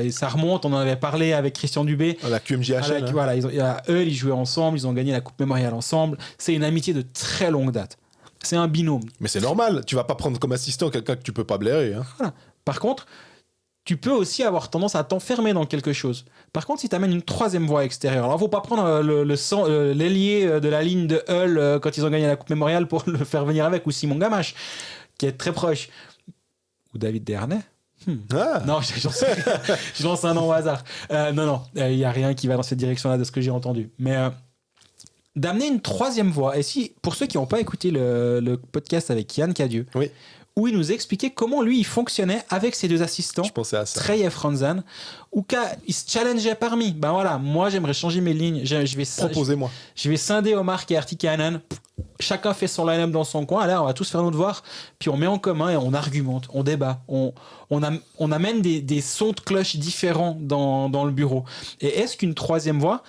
Et ça remonte, on en avait parlé avec Christian Dubé. À la QMJHL. Voilà, ils jouaient ensemble, ils ont gagné la Coupe Mémoriale ensemble. C'est une amitié de très longue date. C'est un binôme. Mais c'est normal, tu vas pas prendre comme assistant quelqu'un que tu peux pas blairer. Hein. Voilà. Par contre, tu peux aussi avoir tendance à t'enfermer dans quelque chose. Par contre, si tu amènes une troisième voie extérieure, alors il ne faut pas prendre l'ailier de la ligne de Hull quand ils ont gagné la Coupe Mémoriale pour le faire venir avec, ou Simon Gamache, qui est très proche, ou David Desharnais. Non, je lance un nom au hasard. Non, il n'y a rien qui va dans cette direction-là de ce que j'ai entendu. Mais d'amener une troisième voie. Et si, pour ceux qui n'ont pas écouté le podcast avec Yann Cadieux, oui, où il nous expliquait comment lui il fonctionnait avec ses deux assistants, je pensais à ça. Trey et Franzan, où il se challengeait parmi. Ben voilà, moi j'aimerais changer mes lignes. Proposez-moi. Je vais scinder Omar et Artikainen. Chacun fait son line-up dans son coin. Là, on va tous faire nos devoirs. Puis on met en commun et on argumente, on débat. On amène des sons de cloche différents dans le bureau. Et est-ce qu'une troisième voie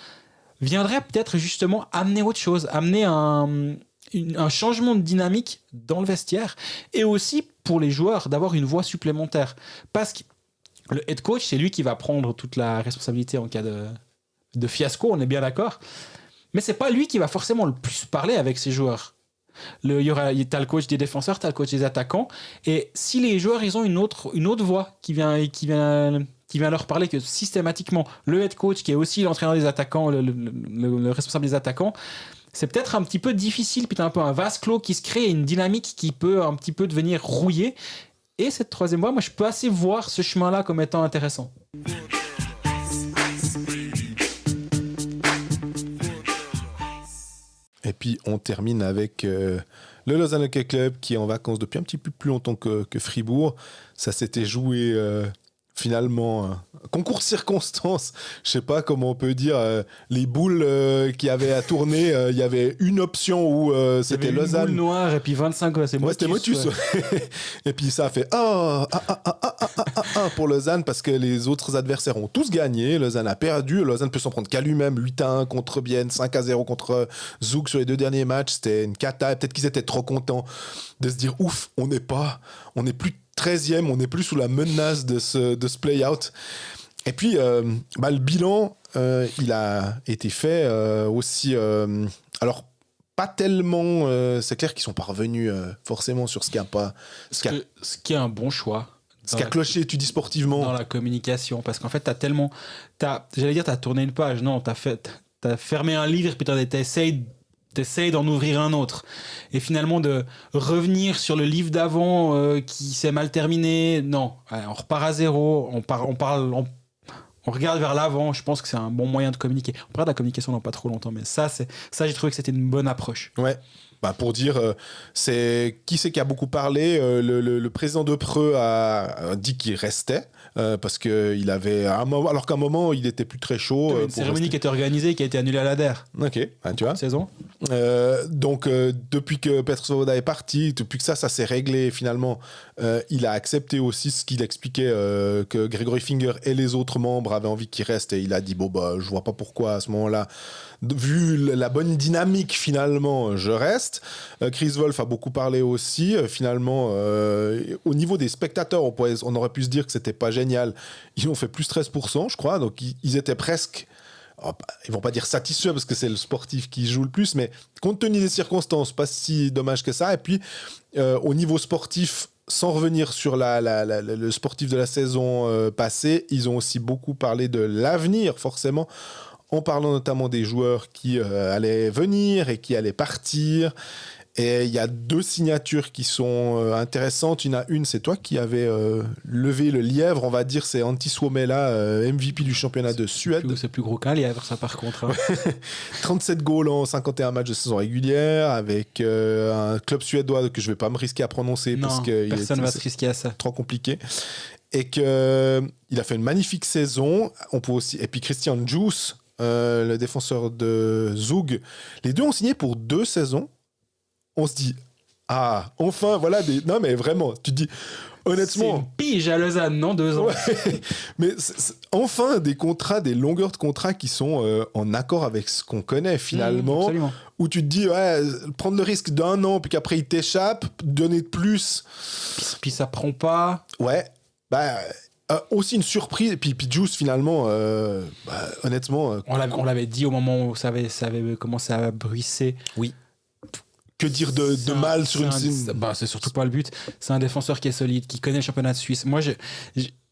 viendrait peut-être justement amener autre chose, amener un changement de dynamique dans le vestiaire, et aussi pour les joueurs d'avoir une voix supplémentaire, parce que le head coach, c'est lui qui va prendre toute la responsabilité en cas de fiasco, on est bien d'accord, mais c'est pas lui qui va forcément le plus parler avec ses joueurs. T'as le coach des défenseurs, t'as le coach des attaquants, et si les joueurs ils ont une autre voix qui vient leur parler, que systématiquement le head coach qui est aussi l'entraîneur des attaquants, le responsable des attaquants, c'est peut-être un petit peu difficile, puis t'as un peu un vase clos qui se crée, une dynamique qui peut un petit peu devenir rouillée. Et cette troisième voie, moi je peux assez voir ce chemin-là comme étant intéressant. Et puis on termine avec le Lausanne Hockey Club qui est en vacances depuis un petit peu plus longtemps que Fribourg. Ça s'était joué finalement concours de circonstances, je sais pas comment on peut dire, les boules qu'il y avait à tourner, il y avait une option où c'était Lausanne. Une boule noire et puis 25, c'est Motus. C'était Motus. Ouais. Et puis ça a fait pour Lausanne parce que les autres adversaires ont tous gagné. Lausanne a perdu. Lausanne peut s'en prendre qu'à lui-même. 8-1 contre Bienne, 5-0 contre Zug sur les deux derniers matchs. C'était une cata. Peut-être qu'ils étaient trop contents de se dire ouf, on n'est plus 13e, on n'est plus sous la menace de ce play-out. Et puis, le bilan, il a été fait aussi... alors, pas tellement. C'est clair qu'ils sont pas revenus forcément sur ce qui est un bon choix. Ce qui a cloché, tu dis sportivement. Dans la communication. Parce qu'en fait, t'as tourné une page. Non, t'as fermé un livre, puis t'essayes d'en ouvrir un autre. Et finalement, de revenir sur le livre d'avant qui s'est mal terminé. Non, on repart à zéro. On regarde vers l'avant. Je pense que c'est un bon moyen de communiquer. On parle de la communication dans pas trop longtemps, mais ça, j'ai trouvé que c'était une bonne approche. Ouais. Pour dire, qui c'est qui a beaucoup parlé, le président de Preux a dit qu'il restait parce qu'il avait alors qu'à un moment il était plus très chaud. Une cérémonie qui était organisée et qui a été annulée à l'ADER. Ok, tu vois. Saison. Donc depuis que Petr Svoboda est parti, depuis que ça s'est réglé finalement, il a accepté aussi ce qu'il expliquait que Gregory Finger et les autres membres avaient envie qu'il reste et il a dit je vois pas pourquoi à ce moment-là. Vu la bonne dynamique, finalement, je reste. Chris Wolf a beaucoup parlé aussi. Finalement, au niveau des spectateurs, on aurait pu se dire que c'était pas génial. Ils ont fait plus 13%, je crois. Donc, ils étaient presque... Ils vont pas dire satisfaits parce que c'est le sportif qui joue le plus, mais compte tenu des circonstances, pas si dommage que ça. Et puis, au niveau sportif, sans revenir sur le sportif de la saison passée, ils ont aussi beaucoup parlé de l'avenir, forcément, en parlant notamment des joueurs qui allaient venir et qui allaient partir. Et il y a 2 signatures qui sont intéressantes. Il y en a une, c'est toi qui avais levé le lièvre, on va dire, c'est Antti Suomela, MVP du championnat de Suède. C'est plus gros qu'un lièvre, ça, par contre. Hein. 37 goals en 51 matchs de saison régulière, avec un club suédois que je ne vais pas me risquer à prononcer. Non, parce que personne ne va se risquer à ça. Trop compliqué. Et qu'il a fait une magnifique saison. On peut aussi... Et puis Christian Djoos, le défenseur de Zug, les 2 ont signé pour 2 saisons. On se dit, enfin, voilà des... Non, mais vraiment, tu te dis, honnêtement... C'est une pige à Lausanne, non, 2 ans. Ouais, mais enfin, des longueurs de contrats qui sont en accord avec ce qu'on connaît, finalement. Absolument. Où tu te dis, prendre le risque d'1 an, puis qu'après, il t'échappe, donner de plus... Puis ça prend pas... Ouais, aussi une surprise, et puis Juice finalement, honnêtement... On l'avait dit au moment où ça avait commencé à bruisser. Oui. Que dire de mal sur une scène. C'est surtout pas le but. C'est un défenseur qui est solide, qui connaît le championnat de Suisse. Moi,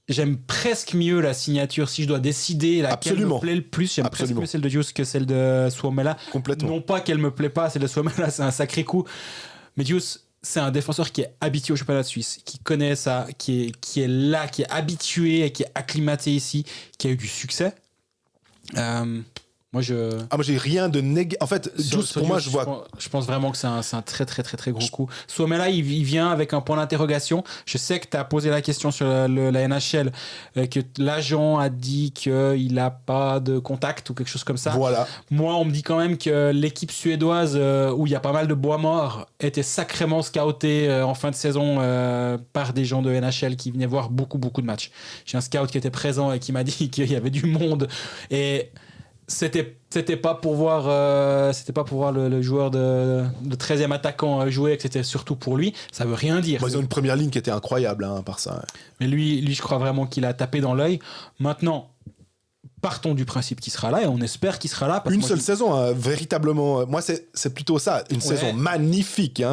j'aime presque mieux la signature. Si je dois décider laquelle me plaît le plus, j'aime presque mieux celle de Juice que celle de Suomela. Complètement. Non pas qu'elle me plaît pas, celle de Suomela, c'est un sacré coup. Mais Juice, c'est un défenseur qui est habitué au championnat de Suisse, qui connaît ça, qui est là, qui est habitué, qui est acclimaté ici, qui a eu du succès. Moi, j'ai rien de négatif. En fait, juste pour moi, je vois. Je pense vraiment que c'est un très, très, très, très gros coup. Suomela, il vient avec un point d'interrogation. Je sais que tu as posé la question sur la NHL, que l'agent a dit qu'il n'a pas de contact ou quelque chose comme ça. Voilà. Moi, on me dit quand même que l'équipe suédoise, où il y a pas mal de bois morts, était sacrément scoutée en fin de saison par des gens de NHL qui venaient voir beaucoup, beaucoup de matchs. J'ai un scout qui était présent et qui m'a dit qu'il y avait du monde. Et. C'était pas pour voir le joueur de 13e attaquant jouer, que c'était surtout pour lui. Ça veut rien dire. Ils ont une première ligne qui était incroyable par ça. Mais lui, je crois vraiment qu'il a tapé dans l'œil. Maintenant, partons du principe qu'il sera là et on espère qu'il sera là. Une seule saison, véritablement. Moi, c'est plutôt ça. Une saison magnifique.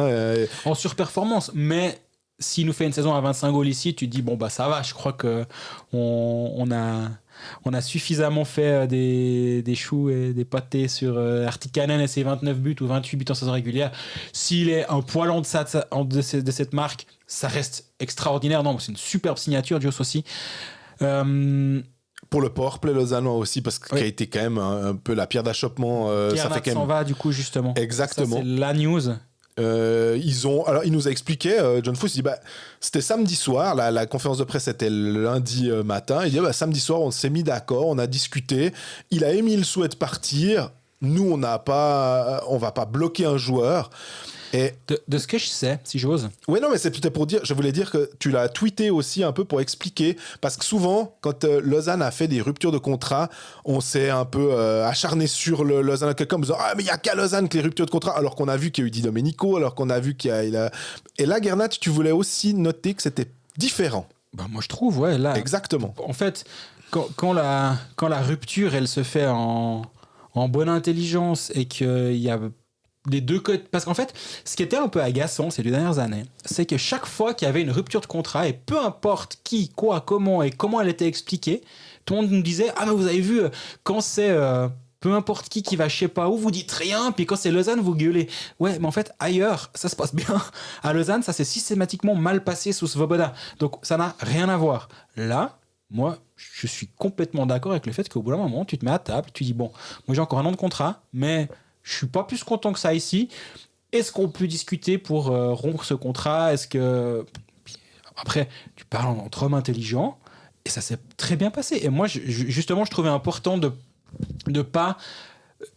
En surperformance, mais... S'il nous fait une saison à 25 goals ici, tu te dis, ça va, je crois qu'on a suffisamment fait des choux et des pâtés sur Artikainen et ses 29 buts ou 28 buts en saison régulière. S'il est un poil en deçà de cette marque, ça reste extraordinaire. Non, c'est une superbe signature, Dios aussi. Pour le powerplay lausannois aussi, parce qu'il a été quand même un peu la pierre d'achoppement. Ça fait quand même... s'en va, du coup, justement. Exactement. Ça, c'est la news. Il nous a expliqué, John Fuss, il dit c'était samedi soir, la conférence de presse était le lundi matin. Il dit samedi soir, on s'est mis d'accord, on a discuté. Il a émis le souhait de partir. Nous, on va pas bloquer un joueur. Et de ce que je sais, si j'ose. Oui, non, mais c'est peut-être pour dire, je voulais dire que tu l'as tweeté aussi un peu pour expliquer, parce que souvent, quand Lausanne a fait des ruptures de contrat, on s'est un peu acharné sur le Lausanne, comme disant mais il y a qu'à Lausanne que les ruptures de contrat, alors qu'on a vu qu'il y a eu Di Domenico, alors qu'on a vu qu'il y a... Et là, Gernat, tu voulais aussi noter que c'était différent. Moi, je trouve, ouais, là. Exactement. En fait, quand la rupture, elle se fait en bonne intelligence et qu'il y a des deux côtés. Parce qu'en fait, ce qui était un peu agaçant ces 2 dernières années, c'est que chaque fois qu'il y avait une rupture de contrat, et peu importe qui, quoi, comment et comment elle était expliquée, tout le monde nous disait « Ah, mais vous avez vu, quand c'est peu importe qui va je sais pas où, vous dites rien, puis quand c'est Lausanne, vous gueulez. » Ouais, mais en fait, ailleurs, ça se passe bien. À Lausanne, ça s'est systématiquement mal passé sous Svoboda. Donc, ça n'a rien à voir. Là, moi, je suis complètement d'accord avec le fait qu'au bout d'un moment, tu te mets à table, tu dis « Bon, moi j'ai encore 1 an de contrat, mais... je suis pas plus content que ça ici. Est-ce qu'on peut discuter pour rompre ce contrat ? Est-ce que... Après, tu parles entre hommes intelligents et ça s'est très bien passé. Et moi, justement, je trouvais important de pas...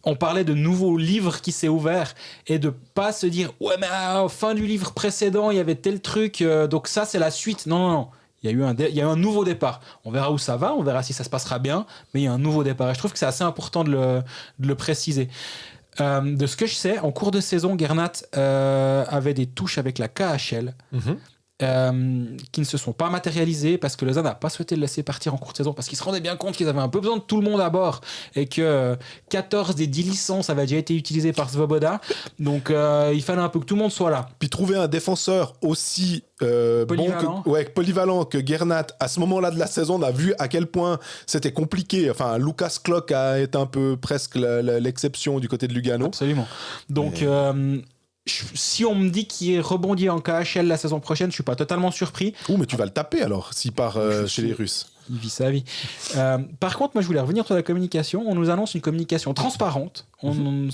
On parlait de nouveaux livres qui s'est ouvert et de pas se dire « Ouais, mais à la fin du livre précédent, il y avait tel truc, donc ça, c'est la suite. » Non. Il y a eu un nouveau départ. On verra où ça va, on verra si ça se passera bien, mais il y a un nouveau départ. Et je trouve que c'est assez important de le préciser. De ce que je sais, en cours de saison, Gernat avait des touches avec la KHL qui ne se sont pas matérialisées parce que Lausanne n'a pas souhaité le laisser partir en cours de saison parce qu'ils se rendaient bien compte qu'ils avaient un peu besoin de tout le monde à bord et que 14 des 10 licences avaient déjà été utilisées par Svoboda. Donc il fallait un peu que tout le monde soit là. Puis trouver un défenseur aussi polyvalent que Gernat, à ce moment-là de la saison, on a vu à quel point c'était compliqué. Enfin, Lucas Klock a été un peu presque l'exception du côté de Lugano. Absolument. Donc, si on me dit qu'il est rebondi en KHL la saison prochaine, je suis pas totalement surpris. Mais tu vas le taper alors, s'il part chez les Russes. Il vit sa vie. Par contre, moi, je voulais revenir sur la communication. On nous annonce une communication transparente. Je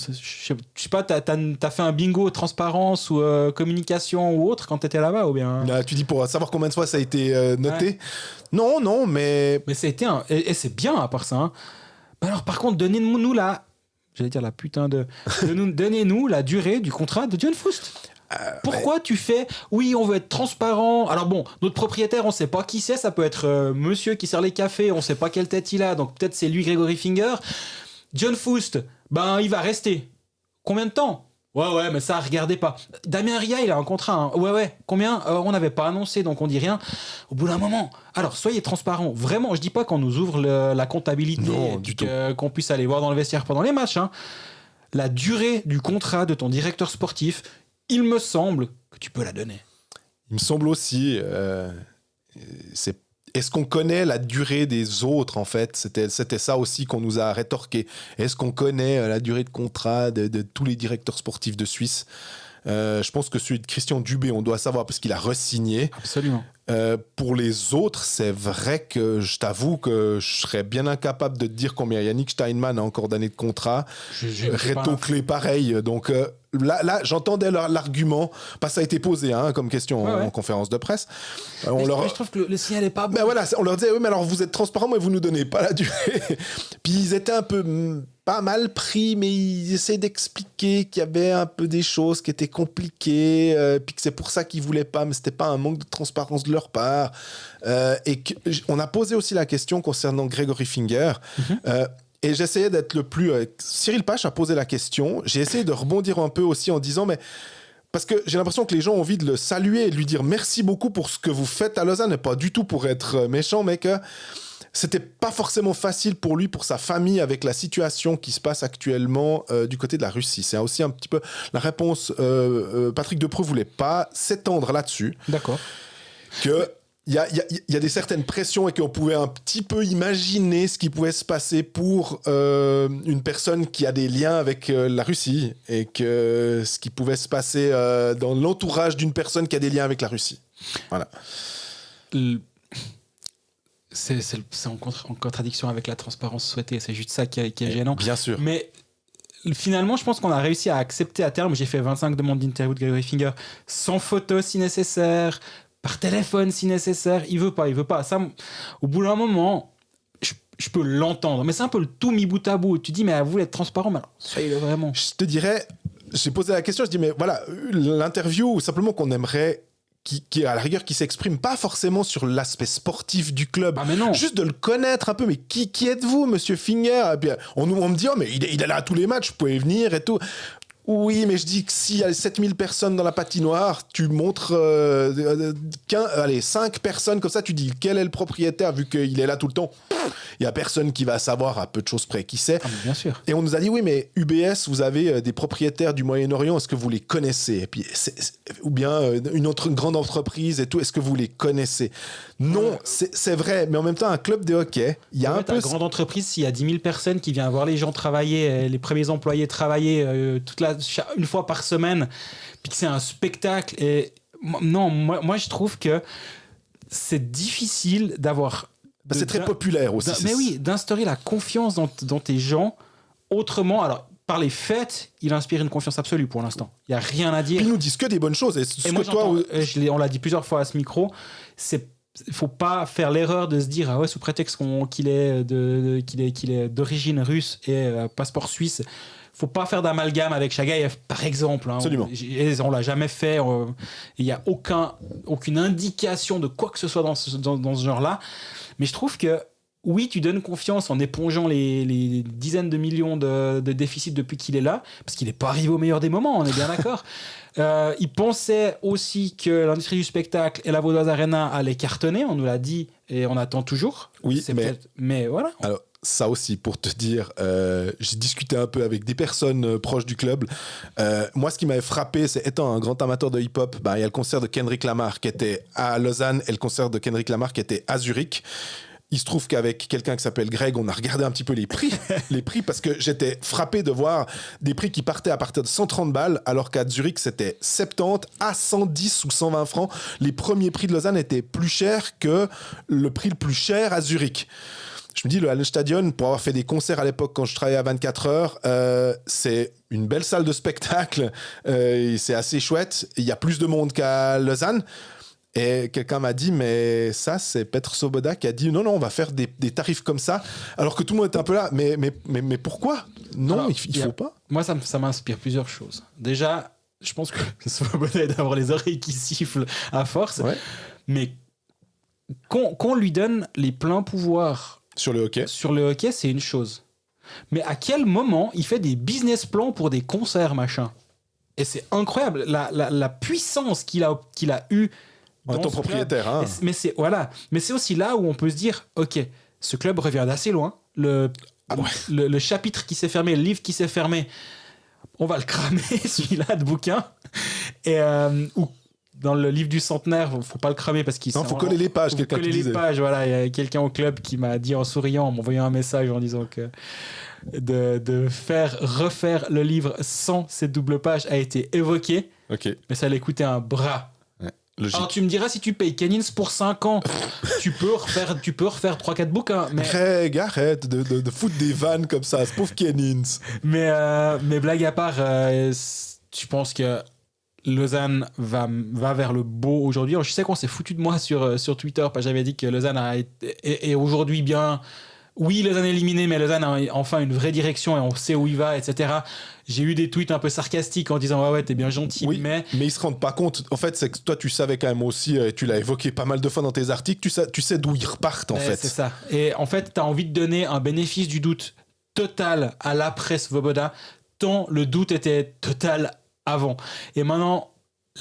sais pas, t'as fait un bingo transparence ou communication ou autre quand t'étais là-bas ou bien... Tu dis pour savoir combien de fois ça a été noté. Ouais. Non, mais... Mais ça a été et c'est bien à part ça. Hein. Alors, par contre, donnez-nous donnez-nous la durée du contrat de John Foust. Pourquoi tu fais oui, on veut être transparent. Alors bon, notre propriétaire, on sait pas qui c'est, ça peut être monsieur qui sert les cafés, on sait pas quelle tête il a, donc peut-être c'est lui, Gregory Finger. John Foust, il va rester. Combien de temps ? Ouais, mais ça, regardez pas. Damien Ria, il a un contrat. Hein. Ouais. Combien ? On n'avait pas annoncé, donc on dit rien. Au bout d'un moment. Alors, soyez transparents. Vraiment, je dis pas qu'on nous ouvre la comptabilité. Non, du tout. Qu'on puisse aller voir dans le vestiaire pendant les matchs. Hein. La durée du contrat de ton directeur sportif, il me semble que tu peux la donner. Il me semble aussi. Est-ce qu'on connaît la durée des autres, en fait ? C'était ça aussi qu'on nous a rétorqué. Est-ce qu'on connaît la durée de contrat de tous les directeurs sportifs de Suisse ? Je pense que celui de Christian Dubé, on doit savoir parce qu'il a re-signé. Absolument. Pour les autres, c'est vrai que je t'avoue que je serais bien incapable de te dire combien Yannick Steinmann a encore d'années de contrat. Reto Clé, pareil. Donc là, j'entendais l'argument, parce que ça a été posé comme question en conférence de presse. Je trouve que le signal n'est pas bon. Voilà, on leur disait, oui, mais alors vous êtes transparent, mais vous nous donnez pas la durée. Puis ils étaient un peu pas mal pris, mais ils essaient d'expliquer qu'il y avait un peu des choses qui étaient compliquées, puis que c'est pour ça qu'ils voulaient pas, mais c'était pas un manque de transparence de leur part. Et on a posé aussi la question concernant Gregory Finger. Et j'essayais d'être le plus... Cyril Pache a posé la question. J'ai essayé de rebondir un peu aussi en disant, mais... Parce que j'ai l'impression que les gens ont envie de le saluer et de lui dire merci beaucoup pour ce que vous faites à Lausanne, et pas du tout pour être méchant, mais que c'était pas forcément facile pour lui, pour sa famille, avec la situation qui se passe actuellement du côté de la Russie. C'est aussi un petit peu la réponse. Patrick Depreux voulait pas s'étendre là-dessus. D'accord. Que... Il y a des certaines pressions et qu'on pouvait un petit peu imaginer ce qui pouvait se passer pour une personne qui a des liens avec la Russie et que ce qui pouvait se passer dans l'entourage d'une personne qui a des liens avec la Russie. Voilà. C'est en contradiction avec la transparence souhaitée. C'est juste ça qui est gênant. Bien sûr. Mais finalement, je pense qu'on a réussi à accepter à terme. J'ai fait 25 demandes d'interview de Gregory Finger sans photo si nécessaire, par téléphone si nécessaire. Il veut pas. Ça, au bout d'un moment, je peux l'entendre. Mais c'est un peu le tout mis bout à bout. Tu dis, mais vous êtes transparent, mais alors, soyez-le vraiment. Je te dirais, j'ai posé la question, je dis, mais voilà, l'interview, simplement qu'on aimerait... Qui à la rigueur qui s'exprime pas forcément sur l'aspect sportif du club, mais non. Juste de le connaître un peu. Mais qui êtes-vous, monsieur Finger? Et puis on me dit, oh mais il est là à tous les matchs, vous pouvez venir et tout. Oui, mais je dis que s'il y a 7000 personnes dans la patinoire, tu montres 5 personnes comme ça, tu dis quel est le propriétaire vu qu'il est là tout le temps. Il n'y a personne qui va savoir à peu de choses près qui c'est. Ah, bien sûr. Et on nous a dit oui, mais UBS, vous avez des propriétaires du Moyen-Orient, est-ce que vous les connaissez? Et puis, ou bien une autre grande entreprise et tout, est-ce que vous les connaissez? Non, c'est vrai, mais en même temps, un club de hockey, il y a un peu... Une grande entreprise, s'il y a 10 000 personnes qui viennent voir les gens travailler, les premiers employés travailler une fois par semaine, puis que c'est un spectacle. Et non, moi je trouve que c'est difficile d'avoir... c'est très populaire aussi. Mais oui, d'instaurer la confiance dans tes gens autrement. Alors, par les faits, il inspire une confiance absolue pour l'instant. Il n'y a rien à dire. Puis ils nous disent que des bonnes choses. Et moi, on l'a dit plusieurs fois à ce micro, il faut pas faire l'erreur de se dire ah ouais, sous prétexte qu'il est d'origine russe et passeport suisse, faut pas faire d'amalgame avec Chagaïev par exemple. Absolument. On l'a jamais fait. Il y a aucune indication de quoi que ce soit dans ce genre-là. Mais je trouve que oui, tu donnes confiance en épongeant les dizaines de millions de déficits depuis qu'il est là, parce qu'il n'est pas arrivé au meilleur des moments, on est bien d'accord. Il pensait aussi que l'industrie du spectacle et la Vaudoise Arena allaient cartonner, on nous l'a dit et on attend toujours. Oui, mais voilà. Alors, ça aussi, pour te dire, j'ai discuté un peu avec des personnes proches du club. Moi, ce qui m'avait frappé, c'est étant un grand amateur de hip-hop, il y a le concert de Kendrick Lamar qui était à Lausanne et le concert de Kendrick Lamar qui était à Zurich. Il se trouve qu'avec quelqu'un qui s'appelle Greg, on a regardé un petit peu les prix, parce que j'étais frappé de voir des prix qui partaient à partir de 130 balles, alors qu'à Zurich, c'était 70 à 110 ou 120 francs. Les premiers prix de Lausanne étaient plus chers que le prix le plus cher à Zurich. Je me dis, le Hallenstadion, pour avoir fait des concerts à l'époque quand je travaillais à 24 heures, c'est une belle salle de spectacle, c'est assez chouette. Il y a plus de monde qu'à Lausanne. Et quelqu'un m'a dit, mais ça, c'est Petr Svoboda qui a dit, non, on va faire des tarifs comme ça, alors que tout le monde était un peu là. Mais pourquoi? Non, alors, il faut pas. Moi, ça m'inspire plusieurs choses. Déjà, je pense que Svoboda est d'avoir les oreilles qui sifflent à force. Ouais. Mais qu'on lui donne les pleins pouvoirs sur le hockey, c'est une chose. Mais à quel moment il fait des business plans pour des concerts, machin? Et c'est incroyable, la puissance qu'il a eue. En tant que propriétaire. Hein. Mais c'est aussi là où on peut se dire, ok, ce club revient d'assez loin. Le chapitre qui s'est fermé, le livre qui s'est fermé, on va le cramer, celui-là de bouquin. Et ou dans le livre du centenaire, faut pas le cramer parce qu'il... Non, faut coller les pages. Faut coller les pages, voilà. Il y a quelqu'un au club qui m'a dit en souriant, en m'envoyant un message en disant que de refaire le livre sans cette double page a été évoqué. Okay. Mais ça allait coûter un bras. Logique. Alors tu me diras, si tu payes Canins pour 5 ans, tu peux refaire 3-4 bouquins. Mais... Greg, arrête de foutre des vannes comme ça, ce pauvre Canins. Mais blague à part, tu penses que Lausanne va vers le beau aujourd'hui? Alors, je sais qu'on s'est foutu de moi sur Twitter, parce que j'avais dit que Lausanne est aujourd'hui bien... Oui, Lausanne est éliminée, mais Lausanne a enfin une vraie direction et on sait où il va, etc. J'ai eu des tweets un peu sarcastiques en disant ouais, t'es bien gentil, oui, mais ils se rendent pas compte. En fait, c'est que toi, tu savais quand même aussi, et tu l'as évoqué pas mal de fois dans tes articles, tu sais d'où ils repartent en fait. C'est ça. Et en fait, t'as envie de donner un bénéfice du doute total à l'après Svoboda, tant le doute était total avant. Et maintenant,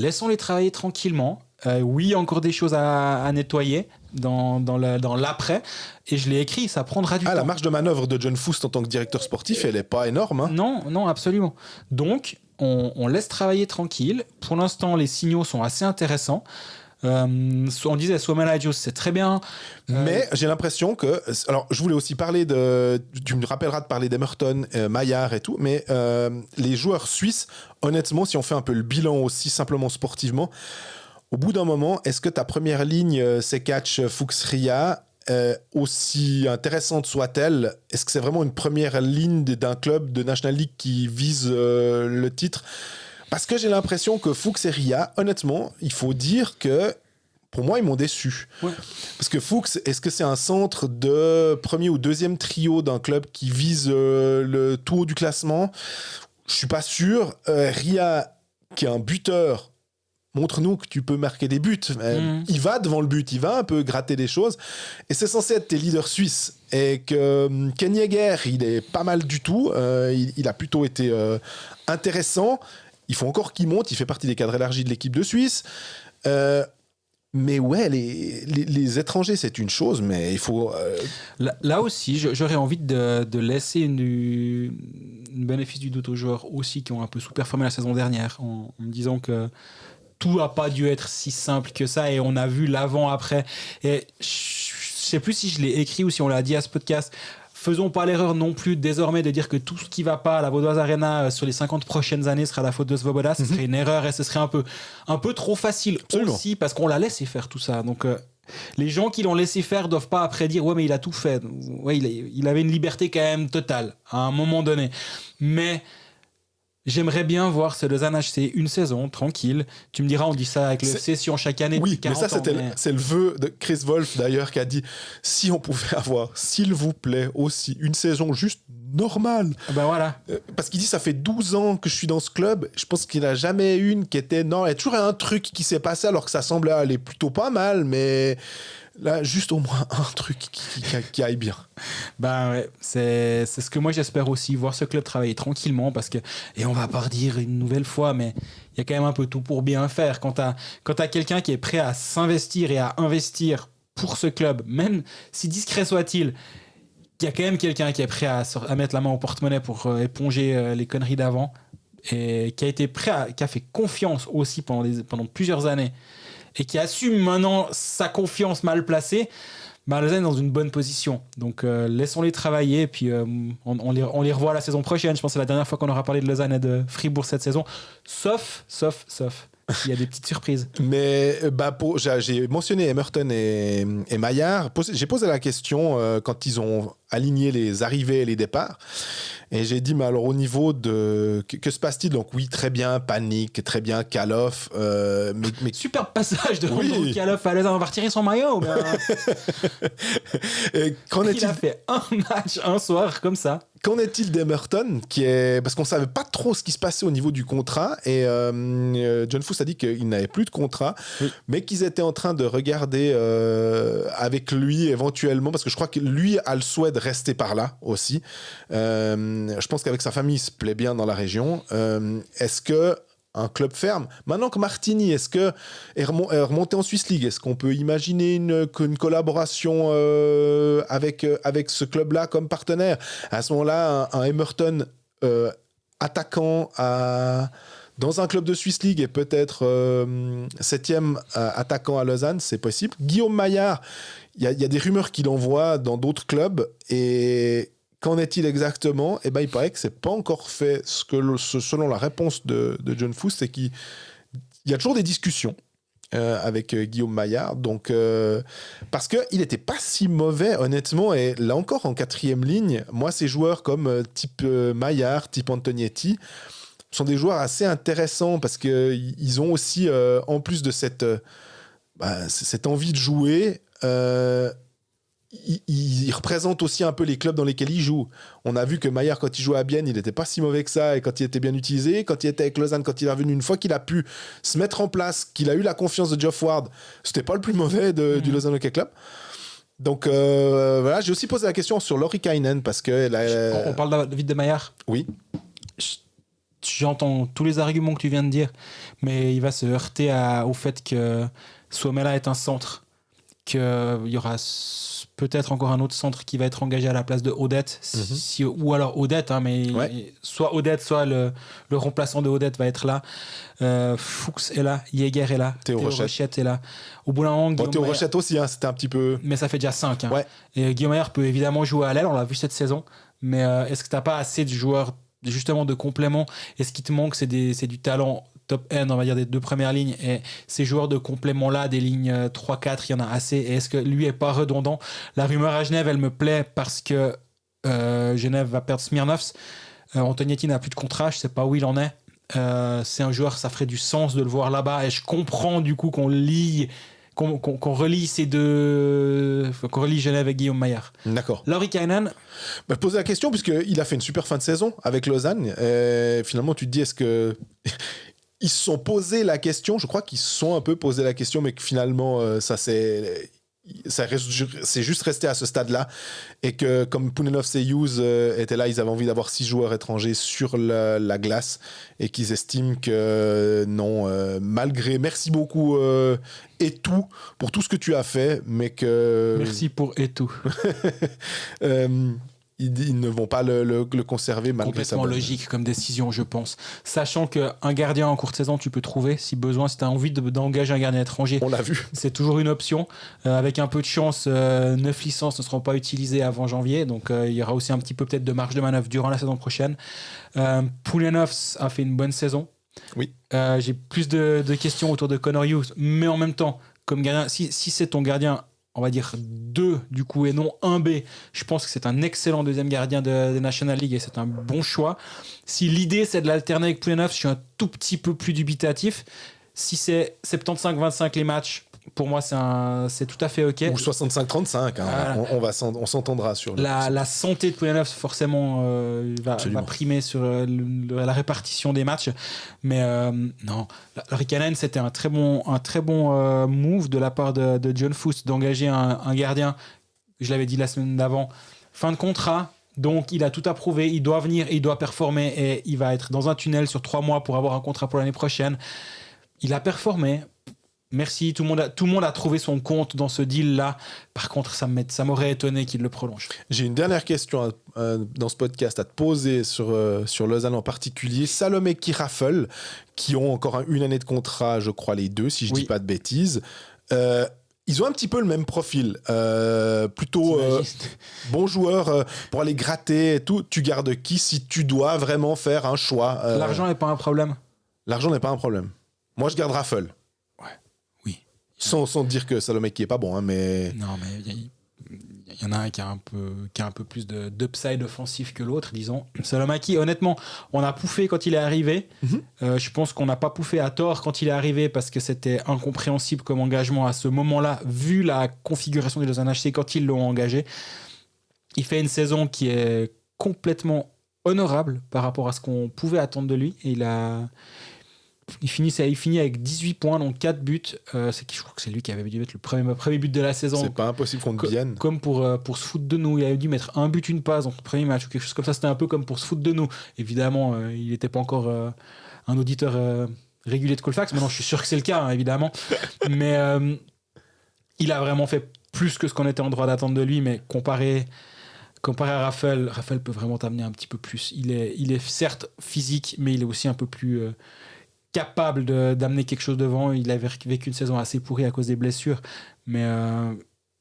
laissons-les travailler tranquillement. Oui, il y a encore des choses à nettoyer dans l'après, et je l'ai écrit, ça prendra du temps. La marge de manœuvre de John Foust en tant que directeur sportif, elle n'est pas énorme. Hein. Non, absolument. Donc, on laisse travailler tranquille. Pour l'instant, les signaux sont assez intéressants. On disait Suomela c'est très bien. Mais j'ai l'impression que... Alors, je voulais aussi parler tu me rappelleras de parler d'Emerton, Maillard et tout, mais les joueurs suisses, honnêtement, si on fait un peu le bilan aussi simplement sportivement, au bout d'un moment, est-ce que ta première ligne, Sekac, Fuchs, Ria, aussi intéressante soit-elle, est-ce que c'est vraiment une première ligne d'un club de National League qui vise le titre? Parce que j'ai l'impression que Fuchs et Ria, honnêtement, il faut dire que pour moi, ils m'ont déçu. Ouais. Parce que Fuchs, est-ce que c'est un centre de premier ou deuxième trio d'un club qui vise le tout haut du classement? Je suis pas sûr. Ria, qui est un buteur, montre-nous que tu peux marquer des buts. Il va devant le but, il va un peu gratter des choses. Et c'est censé être tes leaders suisses. Et que Ken Yeager, il est pas mal du tout. Il a plutôt été intéressant. Il faut encore qu'il monte. Il fait partie des cadres élargis de l'équipe de Suisse. Mais ouais, les étrangers, c'est une chose, mais il faut... Là aussi, j'aurais envie de laisser une bénéfice du doute aux joueurs aussi qui ont un peu sous-performé la saison dernière, en me disant que tout n'a pas dû être si simple que ça, et on a vu l'avant-après. Et je sais plus si je l'ai écrit ou si on l'a dit à ce podcast. Faisons pas l'erreur non plus désormais de dire que tout ce qui va pas à la Vaudoise Arena sur les 50 prochaines années sera la faute de Svoboda. Ce serait une erreur et ce serait un peu trop facile. Absolument. Aussi parce qu'on l'a laissé faire tout ça. Donc les gens qui l'ont laissé faire doivent pas après dire ouais mais il a tout fait. Ouais, il avait une liberté quand même totale à un moment donné. Mais j'aimerais bien voir ce Lausanne HC une saison tranquille. Tu me diras, on dit ça avec le Session chaque année. Oui, mais ça, c'est le vœu de Chris Wolf d'ailleurs qui a dit si on pouvait avoir, s'il vous plaît, aussi une saison juste normale. Ben voilà. Parce qu'il dit ça fait 12 ans que je suis dans ce club. Je pense qu'il n'a jamais eu une qui était. Non, il y a toujours un truc qui s'est passé alors que ça semblait aller plutôt pas mal, mais. Là, juste au moins un truc qui aille bien. Ben ouais, c'est ce que moi j'espère aussi, voir ce club travailler tranquillement parce que, et on va pas redire une nouvelle fois, mais il y a quand même un peu tout pour bien faire. Quand t'as quelqu'un qui est prêt à s'investir et à investir pour ce club, même si discret soit-il, il y a quand même quelqu'un qui est prêt à mettre la main au porte-monnaie pour éponger les conneries d'avant et qui a été qui a fait confiance aussi pendant plusieurs années. Et qui assume maintenant sa confiance mal placée, Lausanne est dans une bonne position. Donc laissons-les travailler et puis on les revoit la saison prochaine. Je pense que c'est la dernière fois qu'on aura parlé de Lausanne et de Fribourg cette saison. Sauf il y a des petites surprises. Mais j'ai mentionné Emerton et Maillard. J'ai posé la question quand ils ont aligné les arrivées et les départs. Et j'ai dit, mais alors au niveau de... Que se passe-t-il ? Donc oui, très bien, Panic, très bien, Kaloff. Mais... Super passage de Kaloff à Lausanne. On va retirer son maillot. Il a fait un match, un soir, comme ça. Qu'en est-il d'Emerton parce qu'on ne savait pas trop ce qui se passait au niveau du contrat et John Fuss a dit qu'il n'avait plus de contrat, mais qu'ils étaient en train de regarder avec lui éventuellement, parce que je crois que lui a le souhait de rester par là aussi. Je pense qu'avec sa famille, il se plaît bien dans la région. Est-ce que un club ferme. Maintenant que Martini est remonté en Swiss League, est-ce qu'on peut imaginer une collaboration avec ce club-là comme partenaire ? À ce moment-là, un Emerton attaquant dans un club de Swiss League et peut-être 7e attaquant à Lausanne, c'est possible. Guillaume Maillard, il y a des rumeurs qu'il envoie dans d'autres clubs et... Qu'en est-il exactement ? Eh ben, il paraît que c'est pas encore fait. Selon la réponse de John Fuss, c'est qu'il y a toujours des discussions avec Guillaume Maillard. Donc, parce qu'il n'était pas si mauvais, honnêtement. Et là encore, en 4e ligne, moi, ces joueurs comme type Maillard, type Antonietti, sont des joueurs assez intéressants parce qu'ils ont aussi, en plus de cette envie de jouer... Il représente aussi un peu les clubs dans lesquels il joue. On a vu que Maillard, quand il jouait à Bienne, il n'était pas si mauvais que ça, et quand il était bien utilisé, quand il était avec Lausanne, quand il est revenu, une fois qu'il a pu se mettre en place, qu'il a eu la confiance de Geoff Ward, c'était pas le plus mauvais du Lausanne Hockey Club. Donc voilà, j'ai aussi posé la question sur Lauri Kainen, parce que... On parle vite de Maillard. Oui. J'entends tous les arguments que tu viens de dire, mais il va se heurter au fait que Suomela est un centre, qu'il y aura peut-être encore un autre centre qui va être engagé à la place de Odette, ou alors Odette, mais soit Odette, soit le remplaçant de Odette va être là. Fuchs est là, Yeager est là, Théo Rochette est là. Au bout d'un moment, Théo Rochette aussi, c'était un petit peu... Mais ça fait déjà 5. Ouais. Et Guillaume Maillard peut évidemment jouer à l'aile, on l'a vu cette saison, mais est-ce que tu n'as pas assez de joueurs justement de complément ? Est-ce qu'il te manque, c'est du talent top end, on va dire, des 2 premières lignes, et ces joueurs de complément-là, des lignes 3-4, il y en a assez, et est-ce que lui est pas redondant ? La rumeur à Genève, elle me plaît parce que Genève va perdre Smirnovs, Antonietti n'a plus de contrat, je sais pas où il en est, c'est un joueur, ça ferait du sens de le voir là-bas, et je comprends du coup qu'on relie qu'on relie Genève et Guillaume Maillard. D'accord. Lauri Kainen, poser la question, puisqu'il a fait une super fin de saison avec Lausanne. Finalement, tu te dis, est-ce que ils se sont posé la question, je crois qu'ils se sont un peu posé la question, mais que finalement, c'est juste resté à ce stade-là. Et que comme Poulianov et Hughes étaient là, ils avaient envie d'avoir 6 joueurs étrangers sur la glace et qu'ils estiment que non, malgré... Merci beaucoup Etou pour tout ce que tu as fait, mais que... Merci pour Etou. Ils ne vont pas le conserver malgré ça. Complètement logique comme décision, je pense. Sachant qu'un gardien en courte saison, tu peux trouver, si besoin, si tu as envie d'engager un gardien étranger. On l'a vu. C'est toujours une option. Avec un peu de chance, 9 licences ne seront pas utilisées avant janvier. Donc, il y aura aussi un petit peu peut-être de marge de manœuvre durant la saison prochaine. Poulianov a fait une bonne saison. Oui. J'ai plus de questions autour de Connor Hughes. Mais en même temps, comme gardien, si c'est ton gardien... on va dire 2 du coup et non 1B, je pense que c'est un excellent deuxième gardien de National League et c'est un bon choix. Si l'idée c'est de l'alterner avec Poulianov, je suis un tout petit peu plus dubitatif. Si c'est 75-25 les matchs, pour moi c'est tout à fait ok. Ou 65-35, hein. On s'entendra sur la santé de Poulianov forcément va primer sur la répartition des matchs, mais non, Rikkanen c'était un très bon move de la part de John Foust d'engager un gardien, je l'avais dit la semaine d'avant, fin de contrat, donc il a tout approuvé, il doit venir, il doit performer et il va être dans un tunnel sur 3 mois pour avoir un contrat pour l'année prochaine. Il a performé. Merci, tout le monde a trouvé son compte dans ce deal-là. Par contre, ça m'aurait étonné qu'il le prolonge. J'ai une dernière question dans ce podcast à te poser sur Lausanne en particulier. Salomé et Raffel, qui ont encore une année de contrat, je crois les deux, si je ne dis pas de bêtises. Ils ont un petit peu le même profil. Plutôt bon joueur pour aller gratter et tout. Tu gardes qui si tu dois vraiment faire un choix L'argent n'est pas un problème. L'argent n'est pas un problème. Moi, je garde Raffel. Sans dire que Salomé qui est pas bon, hein, mais... Non, mais il y en a un qui a un peu plus d'upside offensif que l'autre, disons. Salomaki, honnêtement, on a pouffé quand il est arrivé. Je pense qu'on n'a pas pouffé à tort quand il est arrivé parce que c'était incompréhensible comme engagement à ce moment-là, vu la configuration des Lausanne HC quand ils l'ont engagé. Il fait une saison qui est complètement honorable par rapport à ce qu'on pouvait attendre de lui. Et il finit avec 18 points, donc 4 buts. Je crois que c'est lui qui avait dû mettre le premier but de la saison. C'est pas impossible contre Vienne. Comme pour se foutre de nous. Il avait dû mettre un but, une passe dans le premier match ou quelque chose comme ça. C'était un peu comme pour se foutre de nous. Évidemment, il n'était pas encore un auditeur régulier de Colfax. Maintenant, je suis sûr que c'est le cas, hein, évidemment. Mais il a vraiment fait plus que ce qu'on était en droit d'attendre de lui. Mais comparé à Raffel peut vraiment t'amener un petit peu plus. Il est certes physique, mais il est aussi un peu plus... capable d'amener quelque chose devant. Il avait vécu une saison assez pourrie à cause des blessures, mais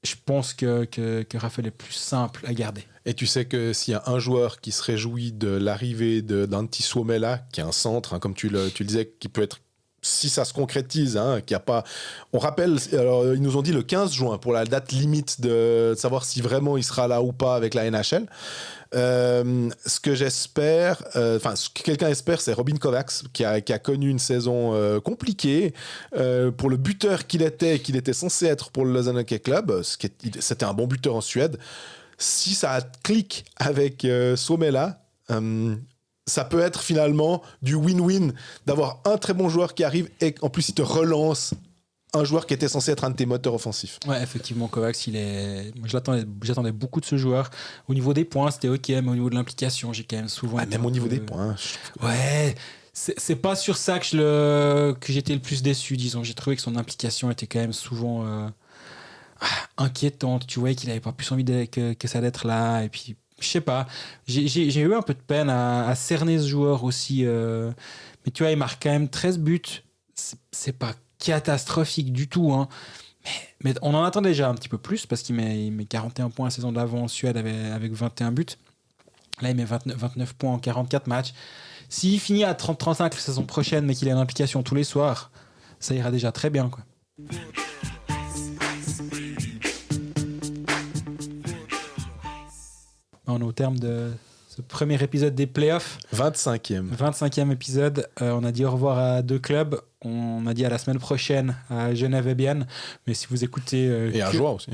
je pense que Raffel est plus simple à garder. Et tu sais que s'il y a un joueur qui se réjouit de l'arrivée d'Antti Suomela, qui est un centre, hein, comme tu le disais, qui peut être, si ça se concrétise, hein, qu'il n'y a pas... On rappelle, alors, ils nous ont dit le 15 juin pour la date limite de savoir si vraiment il sera là ou pas avec la NHL. Ce que j'espère, ce que quelqu'un espère, c'est Robin Kovacs qui a connu une saison compliquée pour le buteur qu'il était censé être pour le Lausanne Hockey Club. C'était un bon buteur en Suède. Si ça clique avec Suomela, ça peut être finalement du win-win d'avoir un très bon joueur qui arrive et en plus il te relance un joueur qui était censé être un de tes moteurs offensifs. Ouais, effectivement, Kovacs, moi, j'attendais beaucoup de ce joueur. Au niveau des points, c'était ok, mais au niveau de l'implication, j'ai quand même souvent... même au niveau des points. Ouais, c'est pas sur ça que j'étais le plus déçu, disons. J'ai trouvé que son implication était quand même souvent inquiétante. Tu voyais qu'il avait pas plus envie que ça d'être là. Et puis, je sais pas, j'ai eu un peu de peine à cerner ce joueur aussi. Mais tu vois, il marque quand même 13 buts. C'est pas catastrophique du tout, hein. Mais on en attend déjà un petit peu plus parce qu'il met 41 points la saison d'avant en Suède avec 21 buts. Là, il met 29 points en 44 matchs. S'il finit à 30-35 la saison prochaine, mais qu'il a une implication tous les soirs, ça ira déjà très bien, quoi. On est au terme de ce premier épisode des playoffs. 25e épisode. On a dit au revoir à 2 clubs. On a dit à la semaine prochaine à Genève et Bienne. Mais si vous écoutez... et à Joie aussi.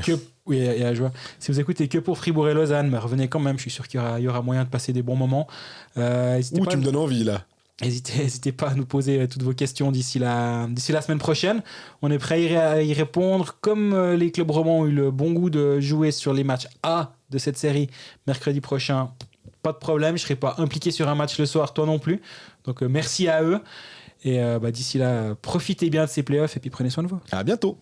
Oui, et à Joie. Si vous écoutez que pour Fribourg et Lausanne, mais revenez quand même. Je suis sûr qu'il y aura moyen de passer des bons moments. Tu me donnes envie, là. N'hésitez pas à nous poser toutes vos questions d'ici la semaine prochaine. On est prêt à y répondre. Comme les clubs romans ont eu le bon goût de jouer sur les matchs A de cette série mercredi prochain, pas de problème. Je ne serai pas impliqué sur un match le soir, toi non plus. Donc merci à eux. Et d'ici là, profitez bien de ces playoffs et puis prenez soin de vous. À bientôt.